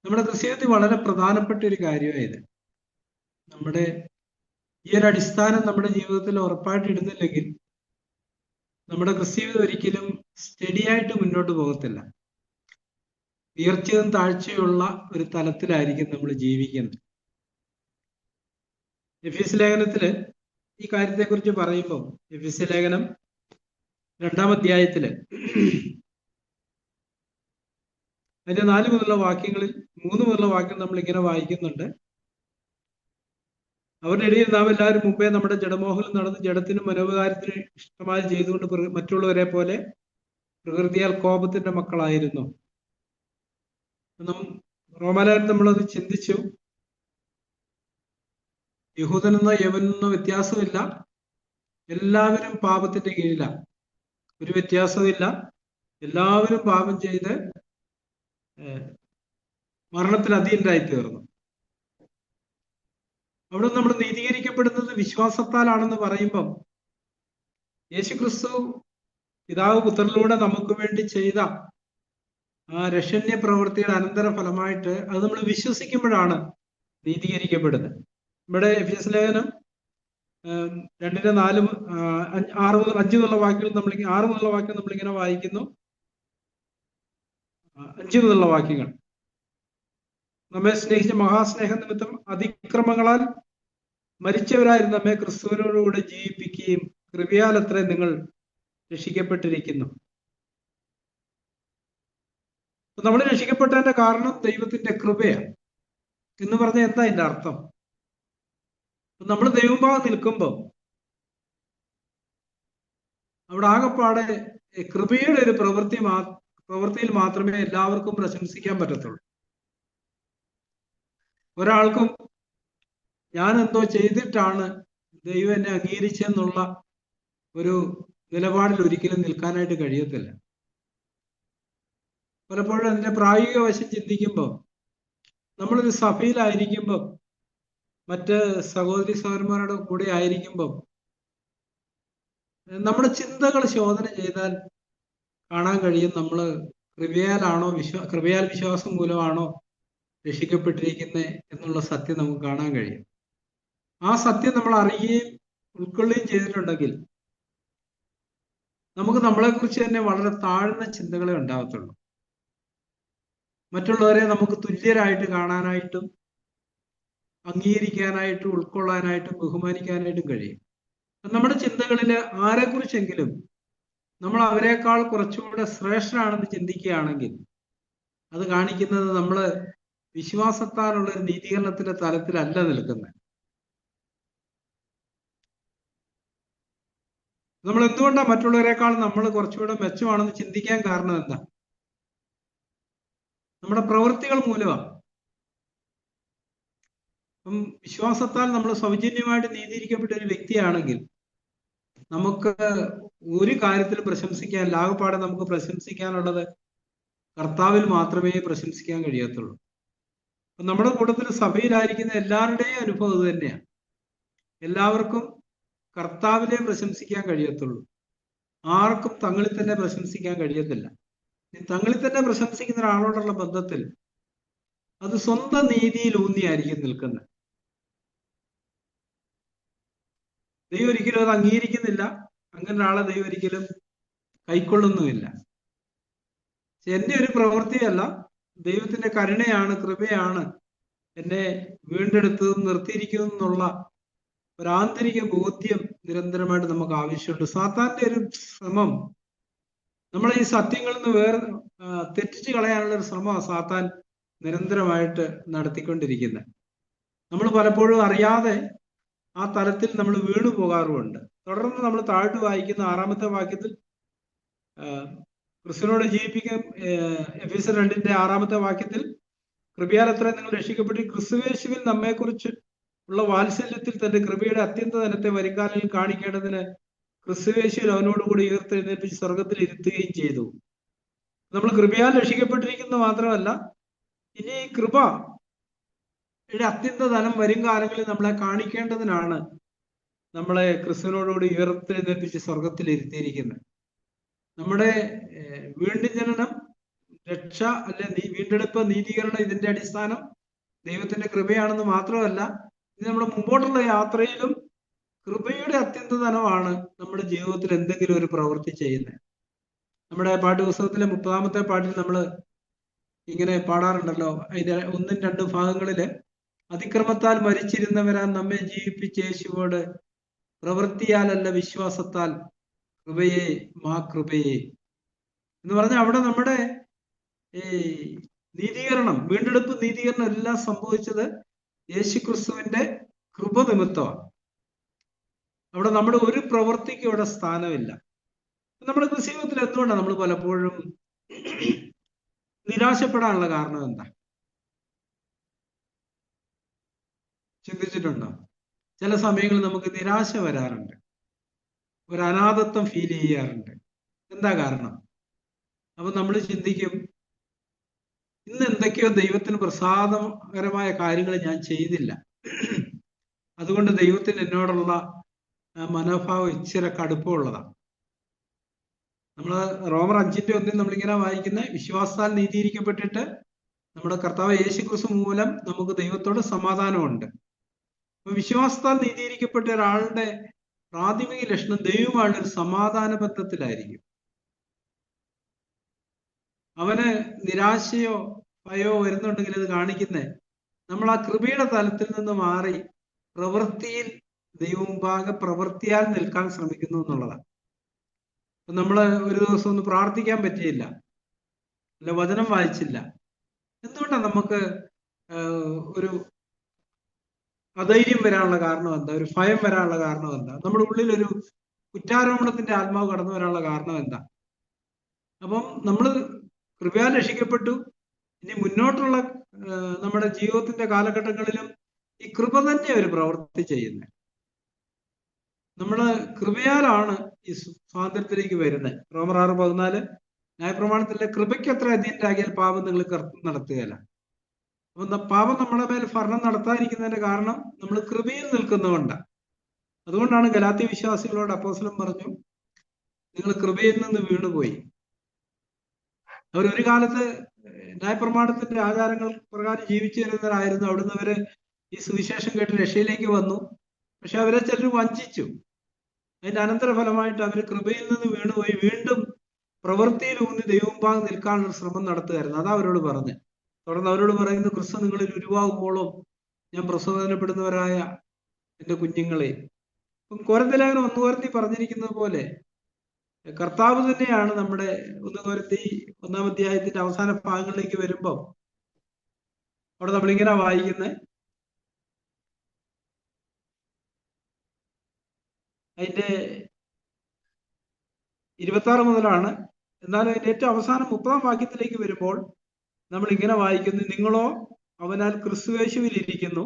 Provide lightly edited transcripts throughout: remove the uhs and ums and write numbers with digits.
നമ്മുടെ ക്രിസ്ത്യാനിറ്റി വളരെ പ്രധാനപ്പെട്ട ഒരു കാര്യമായത്. നമ്മുടെ ഈ ഒരു അടിസ്ഥാനം നമ്മുടെ ജീവിതത്തിൽ ഉറപ്പായിട്ട് ഇടുന്നില്ലെങ്കിൽ നമ്മുടെ ക്രിസ്തീയത ഒരിക്കലും സ്റ്റഡി ആയിട്ട് മുന്നോട്ട് പോകത്തില്ല. ഉയർച്ചയും താഴ്ചയുള്ള ഒരു തലത്തിലായിരിക്കും നമ്മൾ ജീവിക്കുന്നത്. എഫീസ് ലേഖനത്തില് ഈ കാര്യത്തെക്കുറിച്ച് പറയുമ്പോൾ എഫീസ് ലേഖനം 2-ാം അധ്യായത്തില് അതിന്റെ 4 മുതലുള്ള വാക്യങ്ങളിൽ 3 മുതലുള്ള വാക്യം നമ്മൾ ഇങ്ങനെ വായിക്കുന്നുണ്ട്. അവരുടെ ഇടയിൽ നാം എല്ലാവരും മുമ്പേ നമ്മുടെ ജഡമോഹനം നടന്ന് ജഡത്തിനും മനോവികാരത്തിനും ഇഷ്ടമായി ചെയ്തുകൊണ്ട് മറ്റുള്ളവരെ പോലെ പ്രകൃതിയാൽ കോപത്തിന്റെ മക്കളായിരുന്നു. റോമാലേഖനം നമ്മളത് ചിന്തിച്ചു. യഹൂദനെന്നോ യവനെന്നോ വ്യത്യാസമില്ല, എല്ലാവരും പാപത്തിന്റെ കീഴിലാണ്. ഒരു വ്യത്യാസമില്ല, എല്ലാവരും പാപം ചെയ്ത് മരണത്തിന് അധീനരായി തീർന്നു. അവിടെ നമ്മൾ നീതീകരിക്കപ്പെടുന്നത് വിശ്വാസത്താലാണെന്ന് പറയുമ്പം യേശുക്രിസ്തു പിതാവ് പുത്രനിലൂടെ നമുക്ക് വേണ്ടി ചെയ്ത ആ രക്ഷണ്യ പ്രവൃത്തിയുടെ അനന്തര ഫലമായിട്ട് അത് നമ്മൾ വിശ്വസിക്കുമ്പോഴാണ് നീതീകരിക്കപ്പെടുന്നത്. ഇവിടെ എഫേസ്യ ലേഖനം 2-4, 6 മുതൽ 5 മുതലുള്ള വാക്യങ്ങൾ 6 മുതലുള്ള വാക്യം നമ്മളിങ്ങനെ വായിക്കുന്നു. 5 മുതലുള്ള വാക്യങ്ങൾ: നമ്മെ സ്നേഹിച്ച മഹാസ്നേഹ നിമിത്തം അതിക്രമങ്ങളാൽ മരിച്ചവരായിരുന്നു നമ്മെ ക്രിസ്തുവിനോടുകൂടെ ജീവിപ്പിക്കുകയും കൃപയാൽ അത്ര നിങ്ങൾ രക്ഷിക്കപ്പെട്ടിരിക്കുന്നു. നമ്മൾ രക്ഷിക്കപ്പെട്ടതിന്റെ കാരണം ദൈവത്തിന്റെ കൃപയാണ് എന്ന് പറഞ്ഞാൽ എന്താ അതിന്റെ അർത്ഥം? നമ്മൾ ദൈവഭാഗം നിൽക്കുമ്പോൾ അവിടെ ആകെപ്പാടെ കൃപയുടെ ഒരു പ്രവൃത്തിയിൽ മാത്രമേ എല്ലാവർക്കും പ്രശംസിക്കാൻ പറ്റത്തുള്ളൂ. ഒരാൾക്കും ഞാൻ എന്തോ ചെയ്തിട്ടാണ് ദൈവം എന്നെ അംഗീകരിച്ചെന്നുള്ള ഒരു നിലപാടിൽ ഒരിക്കലും നിൽക്കാനായിട്ട് കഴിയത്തില്ല. പലപ്പോഴും അതിന്റെ പ്രായോഗിക വശം ചിന്തിക്കുമ്പോൾ നമ്മളൊരു സഭയിലായിരിക്കുമ്പോൾ മറ്റ് സഹോദരി സഹോദരന്മാരുടെ കൂടെ ആയിരിക്കുമ്പോൾ നമ്മുടെ ചിന്തകൾ ശോധന ചെയ്താൽ കാണാൻ കഴിയും നമ്മൾ കൃപയാലാണോ കൃപയാൽ വിശ്വാസം മൂലമാണോ രക്ഷിക്കപ്പെട്ടിരിക്കുന്നത് എന്നുള്ള സത്യം നമുക്ക് കാണാൻ കഴിയും. ആ സത്യം നമ്മൾ അറിയുകയും ഉൾക്കൊള്ളുകയും ചെയ്തിട്ടുണ്ടെങ്കിൽ നമുക്ക് നമ്മളെക്കുറിച്ച് തന്നെ വളരെ താഴ്ന്ന ചിന്തകളെ ഉണ്ടാകത്തുള്ളൂ. മറ്റുള്ളവരെ നമുക്ക് തുല്യരായിട്ട് കാണാനായിട്ടും അംഗീകരിക്കാനായിട്ടും ഉൾക്കൊള്ളാനായിട്ടും ബഹുമാനിക്കാനായിട്ടും കഴിയും. നമ്മുടെ ചിന്തകളിൽ ആരെക്കുറിച്ചെങ്കിലും നമ്മൾ അവരെക്കാൾ കുറച്ചുകൂടെ ശ്രേഷ്ഠരാണെന്ന് ചിന്തിക്കുകയാണെങ്കിൽ അത് കാണിക്കുന്നത് നമ്മൾ വിശ്വാസത്താലുള്ള ഒരു നീതീകരണത്തിന്റെ തലത്തിലല്ല നിൽക്കുന്നത്. നമ്മൾ എന്തുകൊണ്ടാണ് മറ്റുള്ളവരെക്കാൾ നമ്മൾ കുറച്ചുകൂടെ മെച്ചമാണെന്ന് ചിന്തിക്കാൻ കാരണം എന്താ? നമ്മുടെ പ്രവൃത്തികൾ മൂലമാണ്. അപ്പം വിശ്വാസത്താൽ നമ്മൾ സൗജന്യമായിട്ട് നീതീകരിക്കപ്പെട്ട ഒരു വ്യക്തിയാണെങ്കിൽ നമുക്ക് ഒരു കാര്യത്തിൽ പ്രശംസിക്കാൻ ലാഭപ്പാടെ നമുക്ക് പ്രശംസിക്കാനുള്ളത് കർത്താവിൽ മാത്രമേ പ്രശംസിക്കാൻ കഴിയത്തുള്ളൂ. അപ്പം നമ്മുടെ കൂട്ടത്തിൽ സഭയിലായിരിക്കുന്ന എല്ലാവരുടെയും അനുഭവം ഇത് തന്നെയാണ്. എല്ലാവർക്കും കർത്താവിനെ പ്രശംസിക്കാൻ കഴിയത്തുള്ളൂ. ആർക്കും തങ്ങളിൽ തന്നെ പ്രശംസിക്കാൻ കഴിയത്തില്ല. തങ്ങളിൽ തന്നെ പ്രശംസിക്കുന്ന ഒരാളോടുള്ള ബന്ധത്തിൽ അത് സ്വന്തം നീതിയിൽ ഊന്നിയായിരിക്കും നിൽക്കുന്നത്. ദൈവം ഒരിക്കലും അത് അംഗീകരിക്കുന്നില്ല. അങ്ങനെ ഒരാളെ ദൈവം ഒരിക്കലും കൈക്കൊള്ളുന്നുമില്ല. എന്റെ ഒരു പ്രവൃത്തിയല്ല, ദൈവത്തിന്റെ കരുണയാണ്, കൃപയാണ് എന്നെ വീണ്ടെടുത്തതും നിർത്തിയിരിക്കുന്നുള്ള ഒരു ആന്തരിക ബോധ്യം നിരന്തരമായിട്ട് നമുക്ക് ആവശ്യമുണ്ട്. സാത്താന്റെ ഒരു ശ്രമം നമ്മളെ ഈ സത്യങ്ങളിൽ നിന്ന് തെറ്റിച്ച് കളയാനുള്ള ഒരു ശ്രമമാണ് സാത്താൻ നിരന്തരമായിട്ട് നടത്തിക്കൊണ്ടിരിക്കുന്നത്. നമ്മൾ പലപ്പോഴും അറിയാതെ ആ തലത്തിൽ നമ്മൾ വീണു പോകാറുമുണ്ട്. തുടർന്ന് നമ്മൾ താഴ്ത്തു വായിക്കുന്ന 6-ാമത്തെ വാക്യത്തിൽ ക്രിസ്തുവിനോട് ജീവിപ്പിക്കാൻ എഫേസ്യർ 2-ന്റെ 6-ാമത്തെ വാക്യത്തിൽ കൃപയാൽ അത്ര നിങ്ങൾ രക്ഷിക്കപ്പെട്ട് ക്രിസ്തുയേശുവിൽ നമ്മെക്കുറിച്ച് ഉള്ള വാത്സല്യത്തിൽ തന്റെ കൃപയുടെ അത്യന്തധനത്തെ വരുംകാലങ്ങളിൽ കാണിക്കേണ്ടതിന് ക്രിസ്തുയേശുവിൽ അവനോടുകൂടി ഉയർത്തെഴുന്നേൽപ്പിച്ച് സ്വർഗത്തിൽ ഇരുത്തുകയും ചെയ്തു. നമ്മൾ കൃപയാൽ രക്ഷിക്കപ്പെട്ടിരിക്കുന്നത് മാത്രമല്ല, ഇനി കൃപയുടെ അത്യന്തധനം വരും കാലങ്ങളിൽ നമ്മളെ കാണിക്കേണ്ടതിനാണ് നമ്മളെ ക്രിസ്തുവിനോടുകൂടി ഉയർത്തെഴുന്നേൽപ്പിച്ച് സ്വർഗത്തിൽ ഇരുത്തിയിരിക്കുന്നത്. നമ്മുടെ വീണ്ടും ജനനം രക്ഷ അല്ലെ വീണ്ടെടുപ്പ്, നീതീകരണം ഇതിന്റെ അടിസ്ഥാനം ദൈവത്തിന്റെ കൃപയാണെന്ന് മാത്രമല്ല, ഇത് നമ്മുടെ മുമ്പോട്ടുള്ള യാത്രയിലും കൃപയുടെ അത്യന്തധനമാണ് നമ്മുടെ ജീവിതത്തിൽ എന്തെങ്കിലും ഒരു പ്രവൃത്തി ചെയ്യുന്നത്. നമ്മുടെ പാഠ്യപുസ്തകത്തിലെ 30-ാമത്തെ പാട്ടിൽ നമ്മൾ ഇങ്ങനെ പാടാറുണ്ടല്ലോ, അതിന്റെ 1-2 ഭാഗങ്ങളില്, അതിക്രമത്താൽ മരിച്ചിരുന്നവരാൻ നമ്മെ ജീവിപ്പിച്ച യേശുവോട് പ്രവൃത്തിയാലല്ല വിശ്വാസത്താൽ കൃപയെ മാ കൃപയെ എന്ന് പറഞ്ഞാൽ അവിടെ നമ്മുടെ ഈ നീതീകരണം, വീണ്ടെടുപ്പ്, നീതീകരണം എല്ലാം സംഭവിച്ചത് യേശുക്രിസ്തുവിന്റെ കൃപ നിമിത്തമാണ്. അവിടെ നമ്മുടെ ഒരു പ്രവൃത്തിക്കും അവിടെ സ്ഥാനമില്ല. നമ്മുടെ ജീവിതത്തിൽ എന്തുകൊണ്ടാണ് നമ്മൾ പലപ്പോഴും നിരാശപ്പെടാനുള്ള കാരണം എന്താ? ചിന്തിച്ചിട്ടുണ്ടോ? ചില സമയങ്ങളിൽ നമുക്ക് നിരാശ വരാറുണ്ട്, ഒരു അനാഥത്വം ഫീൽ ചെയ്യാറുണ്ട്. എന്താ കാരണം? അപ്പൊ നമ്മൾ ചിന്തിക്കും, ഇന്ന് എന്തൊക്കെയോ ദൈവത്തിന് പ്രസാദകരമായ കാര്യങ്ങൾ ഞാൻ ചെയ്തില്ല, അതുകൊണ്ട് ദൈവത്തിന് എന്നോടുള്ള മനോഭാവം ഇച്ചിരി കടുപ്പമുള്ളതാണ്. നമ്മൾ റോമർ 5:1 നമ്മളിങ്ങനെ വായിക്കുന്ന, വിശ്വാസത്താൽ നീതീകരിക്കപ്പെട്ടിട്ട് നമ്മുടെ കർത്താവ് യേശുക്രിസ്തു മൂലം നമുക്ക് ദൈവത്തോട് സമാധാനമുണ്ട്. അപ്പൊ വിശ്വാസത്താൽ നീതീകരിക്കപ്പെട്ട ഒരാളുടെ പ്രാഥമിക ലക്ഷണം ദൈവമായിട്ട് ഒരു സമാധാന ബന്ധത്തിലായിരിക്കും. അവന് നിരാശയോ ഭയോ വരുന്നുണ്ടെങ്കിൽ അത് കാണിക്കുന്നേ നമ്മൾ ആ കൃപയുടെ തലത്തിൽ നിന്ന് മാറി പ്രവൃത്തിയിൽ ദൈവമുമ്പാകെ പ്രവൃത്തിയാൽ നിൽക്കാൻ ശ്രമിക്കുന്നു എന്നുള്ളതാണ്. അപ്പൊ നമ്മള് ഒരു ദിവസം ഒന്ന് പ്രാർത്ഥിക്കാൻ പറ്റിയില്ല, അല്ല വചനം വായിച്ചില്ല, എന്തുകൊണ്ടാണ് നമുക്ക് ഒരു അധൈര്യം വരാനുള്ള കാരണം എന്താ? ഒരു ഭയം വരാനുള്ള കാരണം എന്താ? നമ്മുടെ ഉള്ളിൽ ഒരു കുറ്റാരോപണത്തിന്റെ ആത്മാവ് കടന്നു വരാനുള്ള കാരണം എന്താ? അപ്പം നമ്മൾ കൃപയാൽ രക്ഷിക്കപ്പെട്ടു. ഇനി മുന്നോട്ടുള്ള നമ്മുടെ ജീവിതത്തിന്റെ കാലഘട്ടങ്ങളിലും ഈ കൃപ തന്നെ ഒരു പ്രവൃത്തി ചെയ്യുന്നത്. നമ്മള് കൃപയാലാണ് ഈ സ്വാതന്ത്ര്യത്തിലേക്ക് വരുന്നത്. റോമർ 6:14 ന്യായപ്രമാണത്തിലെ കൃപയ്ക്ക് അത്ര അധീനരാകിയാൽ പാപം നിങ്ങൾ നടത്തുകയില്ല. അപ്പൊ പാപം നമ്മുടെ മേൽ ഭരണം നടത്താതിരിക്കുന്നതിന്റെ കാരണം നമ്മൾ കൃപയിൽ നിൽക്കുന്നതുകൊണ്ടാണ്. അതുകൊണ്ടാണ് ഗലാത്യ വിശ്വാസികളോട് അപ്പോസ്തലൻ പറഞ്ഞു, നിങ്ങൾ കൃപയിൽ നിന്ന് വീണുപോയി. അവരൊരു കാലത്ത് ന്യായപ്രമാണത്തിന്റെ ആചാരങ്ങൾ പ്രകാരം ജീവിച്ചു വരുന്നവരായിരുന്നു. അവിടുന്ന് അവര് ഈ സുവിശേഷം കേട്ട് രക്ഷയിലേക്ക് വന്നു. പക്ഷെ അവരെ ചിലർ വഞ്ചിച്ചു. അതിന്റെ അനന്തരഫലമായിട്ട് അവർ കൃപയിൽ നിന്ന് വീണുപോയി വീണ്ടും പ്രവൃത്തിയിൽ ഊന്നി ദൈവമുമ്പാകെ നിൽക്കാനുള്ള ശ്രമം നടത്തുകയായിരുന്നു. അതാ അവരോട് പറഞ്ഞ്. തുടർന്ന് അവരോട് പറയുന്നു, ക്രിസ്തു നിങ്ങളിൽ ഉരുവാകുമ്പോഴും ഞാൻ പ്രസവനപ്പെടുന്നവരായ എന്റെ കുഞ്ഞുങ്ങളെ. ഇപ്പം കൊരിന്ത്യലേഖനം 1 കൊരിന്ത്യർ പറഞ്ഞിരിക്കുന്നത് പോലെ കർത്താവ് തന്നെയാണ് നമ്മുടെ 1 കൊരിന്ത്യർ 1-ാം അധ്യായത്തിന്റെ അവസാന ഭാഗങ്ങളിലേക്ക് വരുമ്പോൾ അവിടെ നമ്മളിങ്ങനെ വായിക്കുന്നത്, അതിന്റെ 26 മുതലാണ്. എന്നാലും അതിന്റെ ഏറ്റവും അവസാനം 30-ാം വാക്യത്തിലേക്ക് വരുമ്പോൾ നമ്മൾ ഇങ്ങനെ വായിക്കുന്നു, നിങ്ങളോ അവനാൽ ക്രിസ്തുയേശുവിൽ ഇരിക്കുന്നു,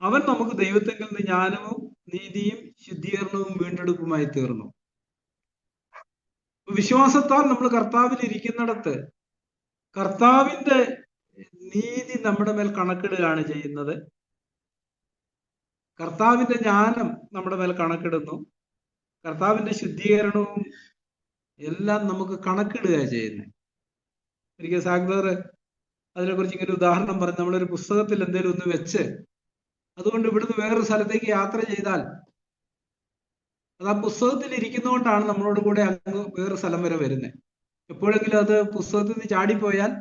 അവൻ നമുക്ക് ദൈവത്തെങ്കിൽ നിന്ന് ജ്ഞാനവും നീതിയും ശുദ്ധീകരണവും വീണ്ടെടുപ്പുമായി തീർന്നു. വിശ്വാസത്താൽ നമ്മൾ കർത്താവിൽ ഇരിക്കുന്നിടത്ത് കർത്താവിന്റെ നീതി നമ്മുടെ മേൽ കണക്കിടുകയാണ് ചെയ്യുന്നത്. കർത്താവിന്റെ ജ്ഞാനം നമ്മുടെ മേൽ കണക്കിടുന്നു. കർത്താവിന്റെ ശുദ്ധീകരണവും എല്ലാം നമുക്ക് കണക്കിടുകയാണ് ചെയ്യുന്നത്. ഒരിക്കൽ സാഗ്ദർ അതിനെക്കുറിച്ച് ഇങ്ങനെ ഉദാഹരണം പറഞ്ഞ്, നമ്മളൊരു പുസ്തകത്തിൽ എന്തെങ്കിലും ഒന്ന് വെച്ച് അതുകൊണ്ട് ഇവിടുന്ന് വേറൊരു സ്ഥലത്തേക്ക് യാത്ര ചെയ്താൽ അത് ആ പുസ്തകത്തിൽ ഇരിക്കുന്നതുകൊണ്ടാണ് നമ്മളോട് കൂടെ അങ്ങ് വേറൊരു സ്ഥലം വരെ വരുന്നത്. എപ്പോഴെങ്കിലും അത് പുസ്തകത്തിൽ നിന്ന് ചാടിപ്പോയാൽ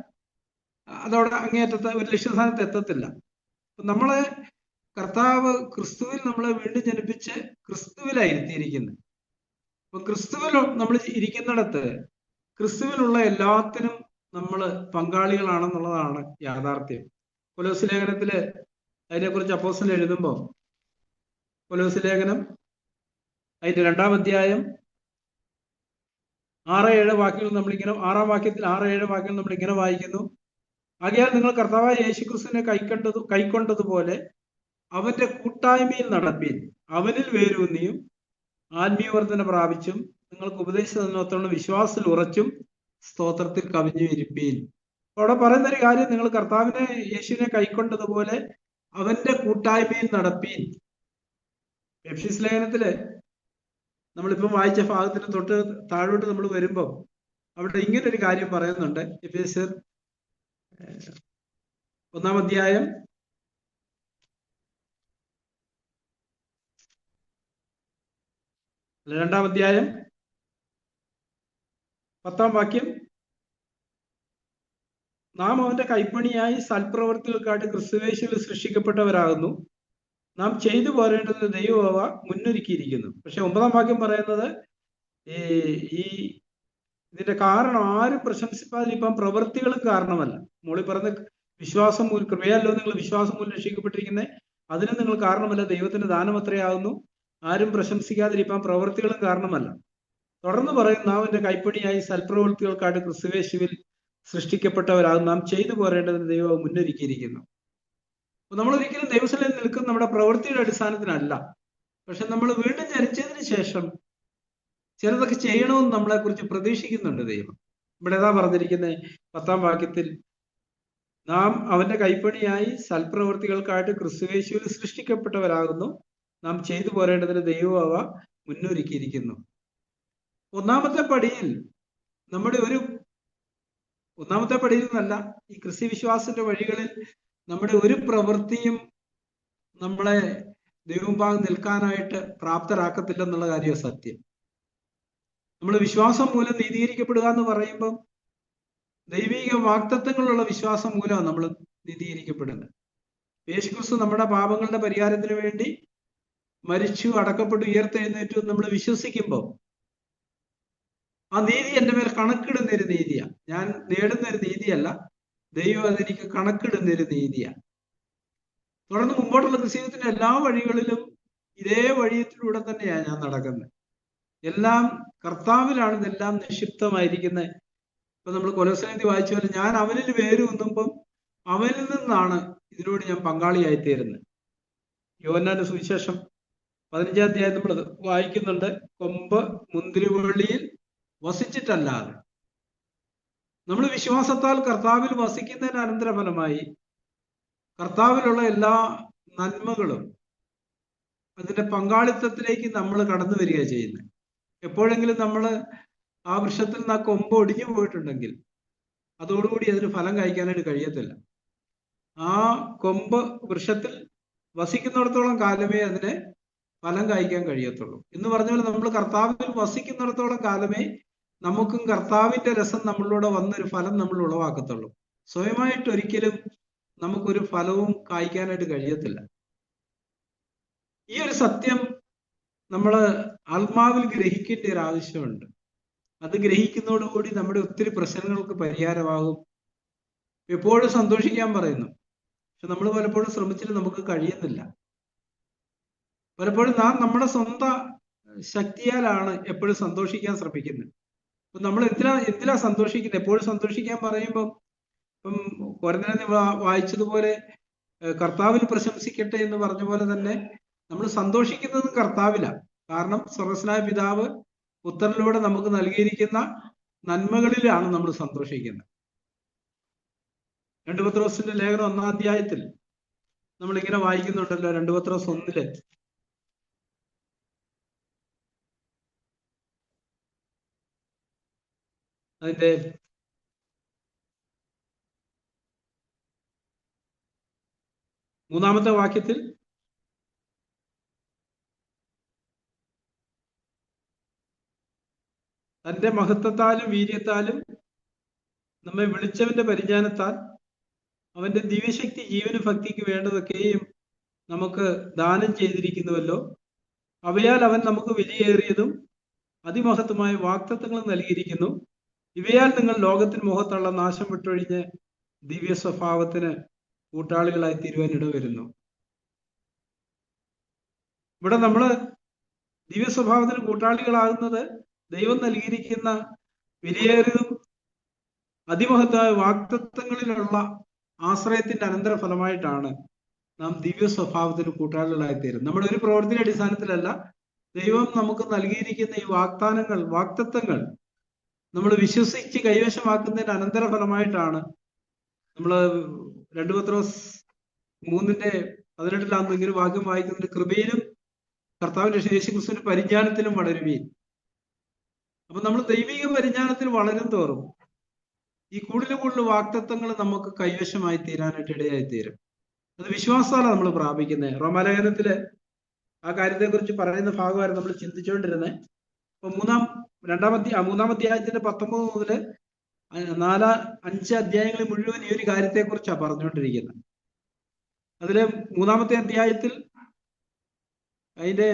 അതവിടെ അങ്ങേയറ്റത്തെ ഒരു ലക്ഷ്യസ്ഥാനത്ത് എത്തത്തില്ല. നമ്മളെ കർത്താവ് ക്രിസ്തുവിൽ നമ്മളെ വീണ്ടും ജനിപ്പിച്ച് ക്രിസ്തുവിലായിരുത്തിയിരിക്കുന്നത്. അപ്പൊ ക്രിസ്തുവിൽ നമ്മൾ ഇരിക്കുന്നിടത്ത് ക്രിസ്തുവിലുള്ള എല്ലാത്തിനും നമ്മൾ പങ്കാളികളാണെന്നുള്ളതാണ് യാഥാർത്ഥ്യം. കൊലോസ്യ ലേഖനത്തില് അതിനെക്കുറിച്ച് അപ്പോസ്തലൻ എഴുതുമ്പോൾ, കൊലോസ്യ ലേഖനം അതിന്റെ 2-ാം അധ്യായം 6-7 വാക്യങ്ങൾ നമ്മളിങ്ങനെ 6-ാം വാക്യത്തിൽ 6-7 വാക്യങ്ങൾ നമ്മളിങ്ങനെ വായിക്കുന്നു, ആകയാൽ നിങ്ങൾ കർത്താവായ യേശുക്രിസ്തുവിനെ കൈക്കൊണ്ടതുപോലെ അവന്റെ കൂട്ടായ്മയിൽ നടപ്പീൻ, അവനിൽ വേരൂന്നിയും ആത്മീയവർദ്ധന പ്രാപിച്ചും നിങ്ങൾക്ക് ഉപദേശിച്ചതിനൊത്തോളം വിശ്വാസത്തിൽ ഉറച്ചും സ്തോത്രത്തിൽ കവിഞ്ഞു ഇരിപ്പീൻ. അവിടെ പറയുന്നൊരു കാര്യം, നിങ്ങൾ കർത്താവിനെ യേശുവിനെ കൈക്കൊണ്ടതുപോലെ അവന്റെ കൂട്ടായ്മയിൽ നടപ്പീൻ. എഫെസ്യ ലേഖനത്തില് നമ്മളിപ്പം വായിച്ച ഭാഗത്തിന് തൊട്ട് താഴോട്ട് നമ്മൾ വരുമ്പം അവിടെ ഇങ്ങനെ ഒരു കാര്യം പറയുന്നുണ്ട്. എഫേസ്യർ 1-ാം അധ്യായം 2-ാം അധ്യായം 10-ാം വാക്യം, നാം അവന്റെ കൈപ്പണിയായി സൽപ്രവർത്തികൾക്കായിട്ട് ക്രിസ്തുവേശുവിൽ സൃഷ്ടിക്കപ്പെട്ടവരാകുന്നു, നാം ചെയ്തു പോരേണ്ടത് ദൈവം അവ മുന്നൊരുക്കിയിരിക്കുന്നു. പക്ഷെ 9-ാം വാക്യം പറയുന്നത് ഈ ഇതിന്റെ കാരണം ആരും പ്രശംസിപ്പാതിരിക്കാൻ പ്രവൃത്തികളും കാരണമല്ല. മോളിൽ പറഞ്ഞ വിശ്വാസം മൂലം, കൃപയല്ലോ നിങ്ങൾ വിശ്വാസം മൂലം രക്ഷിക്കപ്പെട്ടിരിക്കുന്നത്, അതിന് നിങ്ങൾ കാരണമല്ല, ദൈവത്തിന്റെ ദാനം അത്രയാകുന്നു. ആരും പ്രശംസിക്കാതിരിക്കാൻ പ്രവൃത്തികളും കാരണമല്ല. തുടർന്ന് പറയും, നാം അവന്റെ കൈപ്പണിയായി സൽപ്രവൃത്തികൾക്കായിട്ട് ക്രിസ്തുവേശുവിൽ സൃഷ്ടിക്കപ്പെട്ടവരാകും, നാം ചെയ്തു പോരേണ്ടതിന് ദൈവം മുന്നൊരുക്കിയിരിക്കുന്നു. അപ്പൊ നമ്മൾ ഒരിക്കലും ദൈവസഭയിൽ നിൽക്കുന്ന നമ്മുടെ പ്രവൃത്തിയുടെ അടിസ്ഥാനത്തിനല്ല. പക്ഷെ നമ്മൾ വീണ്ടും ജനിച്ചതിന് ശേഷം ചിലതൊക്കെ ചെയ്യണമെന്ന് നമ്മളെ കുറിച്ച് പ്രതീക്ഷിക്കുന്നുണ്ട് ദൈവം. ഇവിടെ ഏതാ പറഞ്ഞിരിക്കുന്നത്? 10-ാം വാക്യത്തിൽ, നാം അവന്റെ കൈപ്പണിയായി സൽപ്രവൃത്തികൾക്കായിട്ട് ക്രിസ്തുവേശുവിൽ സൃഷ്ടിക്കപ്പെട്ടവരാകുന്നു, നാം ചെയ്തു പോരേണ്ടതിന് ദൈവം അവ മുന്നൊരുക്കിയിരിക്കുന്നു. ഒന്നാമത്തെ പടിയിൽ നിന്നല്ല, ഈ ക്രിസ്ത്യ വിശ്വാസത്തിന്റെ വഴികളിൽ നമ്മുടെ ഒരു പ്രവൃത്തിയും നമ്മളെ ദൈവമുമ്പാകെ നിൽക്കാനായിട്ട് പ്രാപ്തരാക്കത്തില്ലെന്നുള്ള കാര്യം സത്യം. നമ്മൾ വിശ്വാസം മൂലം നീതീകരിക്കപ്പെടുക എന്ന് പറയുമ്പം ദൈവിക വാഗ്ദത്തങ്ങളുള്ള വിശ്വാസം മൂലമാണ് നമ്മൾ നീതീകരിക്കപ്പെടുന്നത്. യേശുക്രിസ്തു നമ്മുടെ പാപങ്ങളുടെ പരിഹാരത്തിന് വേണ്ടി മരിച്ചു, അടക്കപ്പെട്ടു, ഉയർത്തെഴുന്നേറ്റു നമ്മൾ വിശ്വസിക്കുമ്പോൾ ആ നീതി എൻ്റെ മേൽ കണക്കിടുന്ന ഒരു നീതിയാണ്. ഞാൻ നേടുന്ന ഒരു നീതിയല്ല, ദൈവം അതെനിക്ക് കണക്കിടുന്ന ഒരു നീതിയാണ്. തുടർന്ന് മുമ്പോട്ടുള്ള ക്രിസ്ത്യത്തിന്റെ എല്ലാ വഴികളിലും ഇതേ വഴിയിലൂടെ തന്നെയാണ് ഞാൻ നടക്കുന്നത്. എല്ലാം കർത്താവിലാണ് ഇതെല്ലാം നിക്ഷിപ്തമായിരിക്കുന്നത്. ഇപ്പൊ നമ്മൾ കൊലോസ്യർ വായിച്ച പോലെ, ഞാൻ അവനിൽ വേരൂന്നുമ്പം അവനിൽ നിന്നാണ് ഇതിനോട് ഞാൻ പങ്കാളിയായിത്തീരുന്നത്. യോഹന്നാന്റെ സുവിശേഷം 15-ാം അധ്യായം നമ്മൾ വായിക്കുന്നുണ്ട്, കൊമ്പ് മുന്തിരിവള്ളിയിൽ വസിച്ചിട്ടല്ലാതെ. നമ്മൾ വിശ്വാസത്താൽ കർത്താവിൽ വസിക്കുന്നതിന് അനന്തരഫലമായി കർത്താവിലുള്ള എല്ലാ നന്മകളും അതിന്റെ പങ്കാളിത്തത്തിലേക്ക് നമ്മൾ കടന്നു വരിക ചെയ്യുന്നത്. എപ്പോഴെങ്കിലും നമ്മൾ ആ വൃക്ഷത്തിൽ നിന്ന് ആ കൊമ്പ് ഒടിഞ്ഞു പോയിട്ടുണ്ടെങ്കിൽ അതോടുകൂടി അതിന് ഫലം കഴിക്കാനായിട്ട് കഴിയത്തില്ല. ആ കൊമ്പ് വൃക്ഷത്തിൽ വസിക്കുന്നിടത്തോളം കാലമേ അതിന് ഫലം കഴിക്കാൻ കഴിയത്തുള്ളൂ. എന്ന് പറഞ്ഞ പോലെ നമ്മൾ കർത്താവിൽ വസിക്കുന്നിടത്തോളം കാലമേ നമുക്കും കർത്താവിന്റെ രസം നമ്മളിലൂടെ വന്നൊരു ഫലം നമ്മൾ ഉളവാക്കത്തുള്ളൂ. സ്വയമായിട്ട് ഒരിക്കലും നമുക്കൊരു ഫലവും കായ്ക്കാനായിട്ട് കഴിയത്തില്ല. ഈ ഒരു സത്യം നമ്മൾ ആത്മാവിൽ ഗ്രഹിക്കേണ്ട ഒരു ആവശ്യമുണ്ട്. അത് ഗ്രഹിക്കുന്നതോടുകൂടി നമ്മുടെ ഒത്തിരി പ്രശ്നങ്ങൾക്ക് പരിഹാരമാകും. എപ്പോഴും സന്തോഷിക്കാൻ പറയുന്നു, പക്ഷെ നമ്മൾ പലപ്പോഴും ശ്രമിച്ചിട്ട് നമുക്ക് കഴിയുന്നില്ല. പലപ്പോഴും നാം നമ്മുടെ സ്വന്തം ശക്തിയാലാണ് എപ്പോഴും സന്തോഷിക്കാൻ ശ്രമിക്കുന്നത്. അപ്പൊ നമ്മൾ എന്തിനാ സന്തോഷിക്കുന്നത്? എപ്പോഴും സന്തോഷിക്കാൻ പറയുമ്പം, ഇപ്പം കൊരിന്ത്യരിൽ വായിച്ചതുപോലെ കർത്താവിൽ പ്രശംസിക്കട്ടെ എന്ന് പറഞ്ഞ പോലെ തന്നെ നമ്മൾ സന്തോഷിക്കുന്നത് കർത്താവിലാണ്. കാരണം സ്വർഗ്ഗസ്ഥനായ പിതാവ് പുത്രനിലൂടെ നമുക്ക് നൽകിയിരിക്കുന്ന നന്മകളിലാണ് നമ്മൾ സന്തോഷിക്കുന്നത്. 2 പത്രോസിന്റെ ലേഖനം 1-ാം അധ്യായത്തിൽ നമ്മൾ ഇങ്ങനെ വായിക്കുന്നുണ്ടല്ലോ, 2 പത്രോസ് 1 അതിന്റെ 3-ാമത്തെ വാക്യത്തിൽ, തന്റെ മഹത്വത്താലും വീര്യത്താലും നമ്മെ വിളിച്ചവന്റെ പരിജ്ഞാനത്താൽ അവന്റെ ദിവ്യശക്തി ജീവന് ഭക്തിക്ക് വേണ്ടതൊക്കെയും നമുക്ക് ദാനം ചെയ്തിരിക്കുന്നുവല്ലോ. അവയാൽ അവൻ നമുക്ക് വിലയേറിയതും അതിമഹത്വമായ വാഗ്ദത്തങ്ങളും നൽകിയിരിക്കുന്നു. ഇവയാൽ നിങ്ങൾ ലോകത്തിന് മുഖത്തുള്ള നാശം വിട്ടൊഴിഞ്ഞ് ദിവ്യ സ്വഭാവത്തിന് കൂട്ടാളികളായി തീരുവാൻ ഇടവരുന്നു. ഇവിടെ നമ്മള് ദിവ്യ സ്വഭാവത്തിന് കൂട്ടാളികളാകുന്നത് ദൈവം നൽകിയിരിക്കുന്ന വിലയേറിയതും അതിമഹത്വമായ വാഗ്ദത്തങ്ങളിലുള്ള ആശ്രയത്തിന്റെ അനന്തരഫലമായിട്ടാണ് നാം ദിവ്യ സ്വഭാവത്തിന് കൂട്ടാളികളായിത്തീരും. നമ്മുടെ ഒരു പ്രവൃത്തിയുടെ അടിസ്ഥാനത്തിലല്ല, ദൈവം നമുക്ക് നൽകിയിരിക്കുന്ന ഈ വാഗ്ദത്തങ്ങൾ നമ്മൾ വിശ്വസിച്ച് കൈവശമാക്കുന്നതിന്റെ അനന്തരഫലമായിട്ടാണ് നമ്മൾ 2 പത്രോസ് 3:18 ഇങ്ങനെ വാക്യം വായിക്കുന്നതിന്റെ കൃപയിലും കർത്താവിന്റെ യേശുക്രിസ്തുവിന്റെ പരിജ്ഞാനത്തിലും വളരുവീൻ. അപ്പൊ നമ്മൾ ദൈവിക പരിജ്ഞാനത്തിൽ വളരും തോറും ഈ കൂടുതൽ കൂടുതൽ വാക്തത്വങ്ങൾ നമുക്ക് കൈവശമായി തീരാനായിട്ട് ഇടയായി തീരും. അത് വിശ്വാസമാണ് നമ്മൾ പ്രാപിക്കുന്നത്. റോമാലേഖനത്തില് ആ കാര്യത്തെക്കുറിച്ച് പറയുന്ന ഭാഗമായിരുന്നു നമ്മൾ ചിന്തിച്ചുകൊണ്ടിരുന്നത്. അപ്പൊ മൂന്നാം അധ്യായത്തിന്റെ 19 മുതല് 4-5 അധ്യായങ്ങളിൽ മുഴുവൻ ഈ ഒരു കാര്യത്തെക്കുറിച്ചാണ് പറഞ്ഞുകൊണ്ടിരിക്കുന്നത്. അതില് 3-ാമത്തെ അധ്യായത്തിൽ അതിന്റെ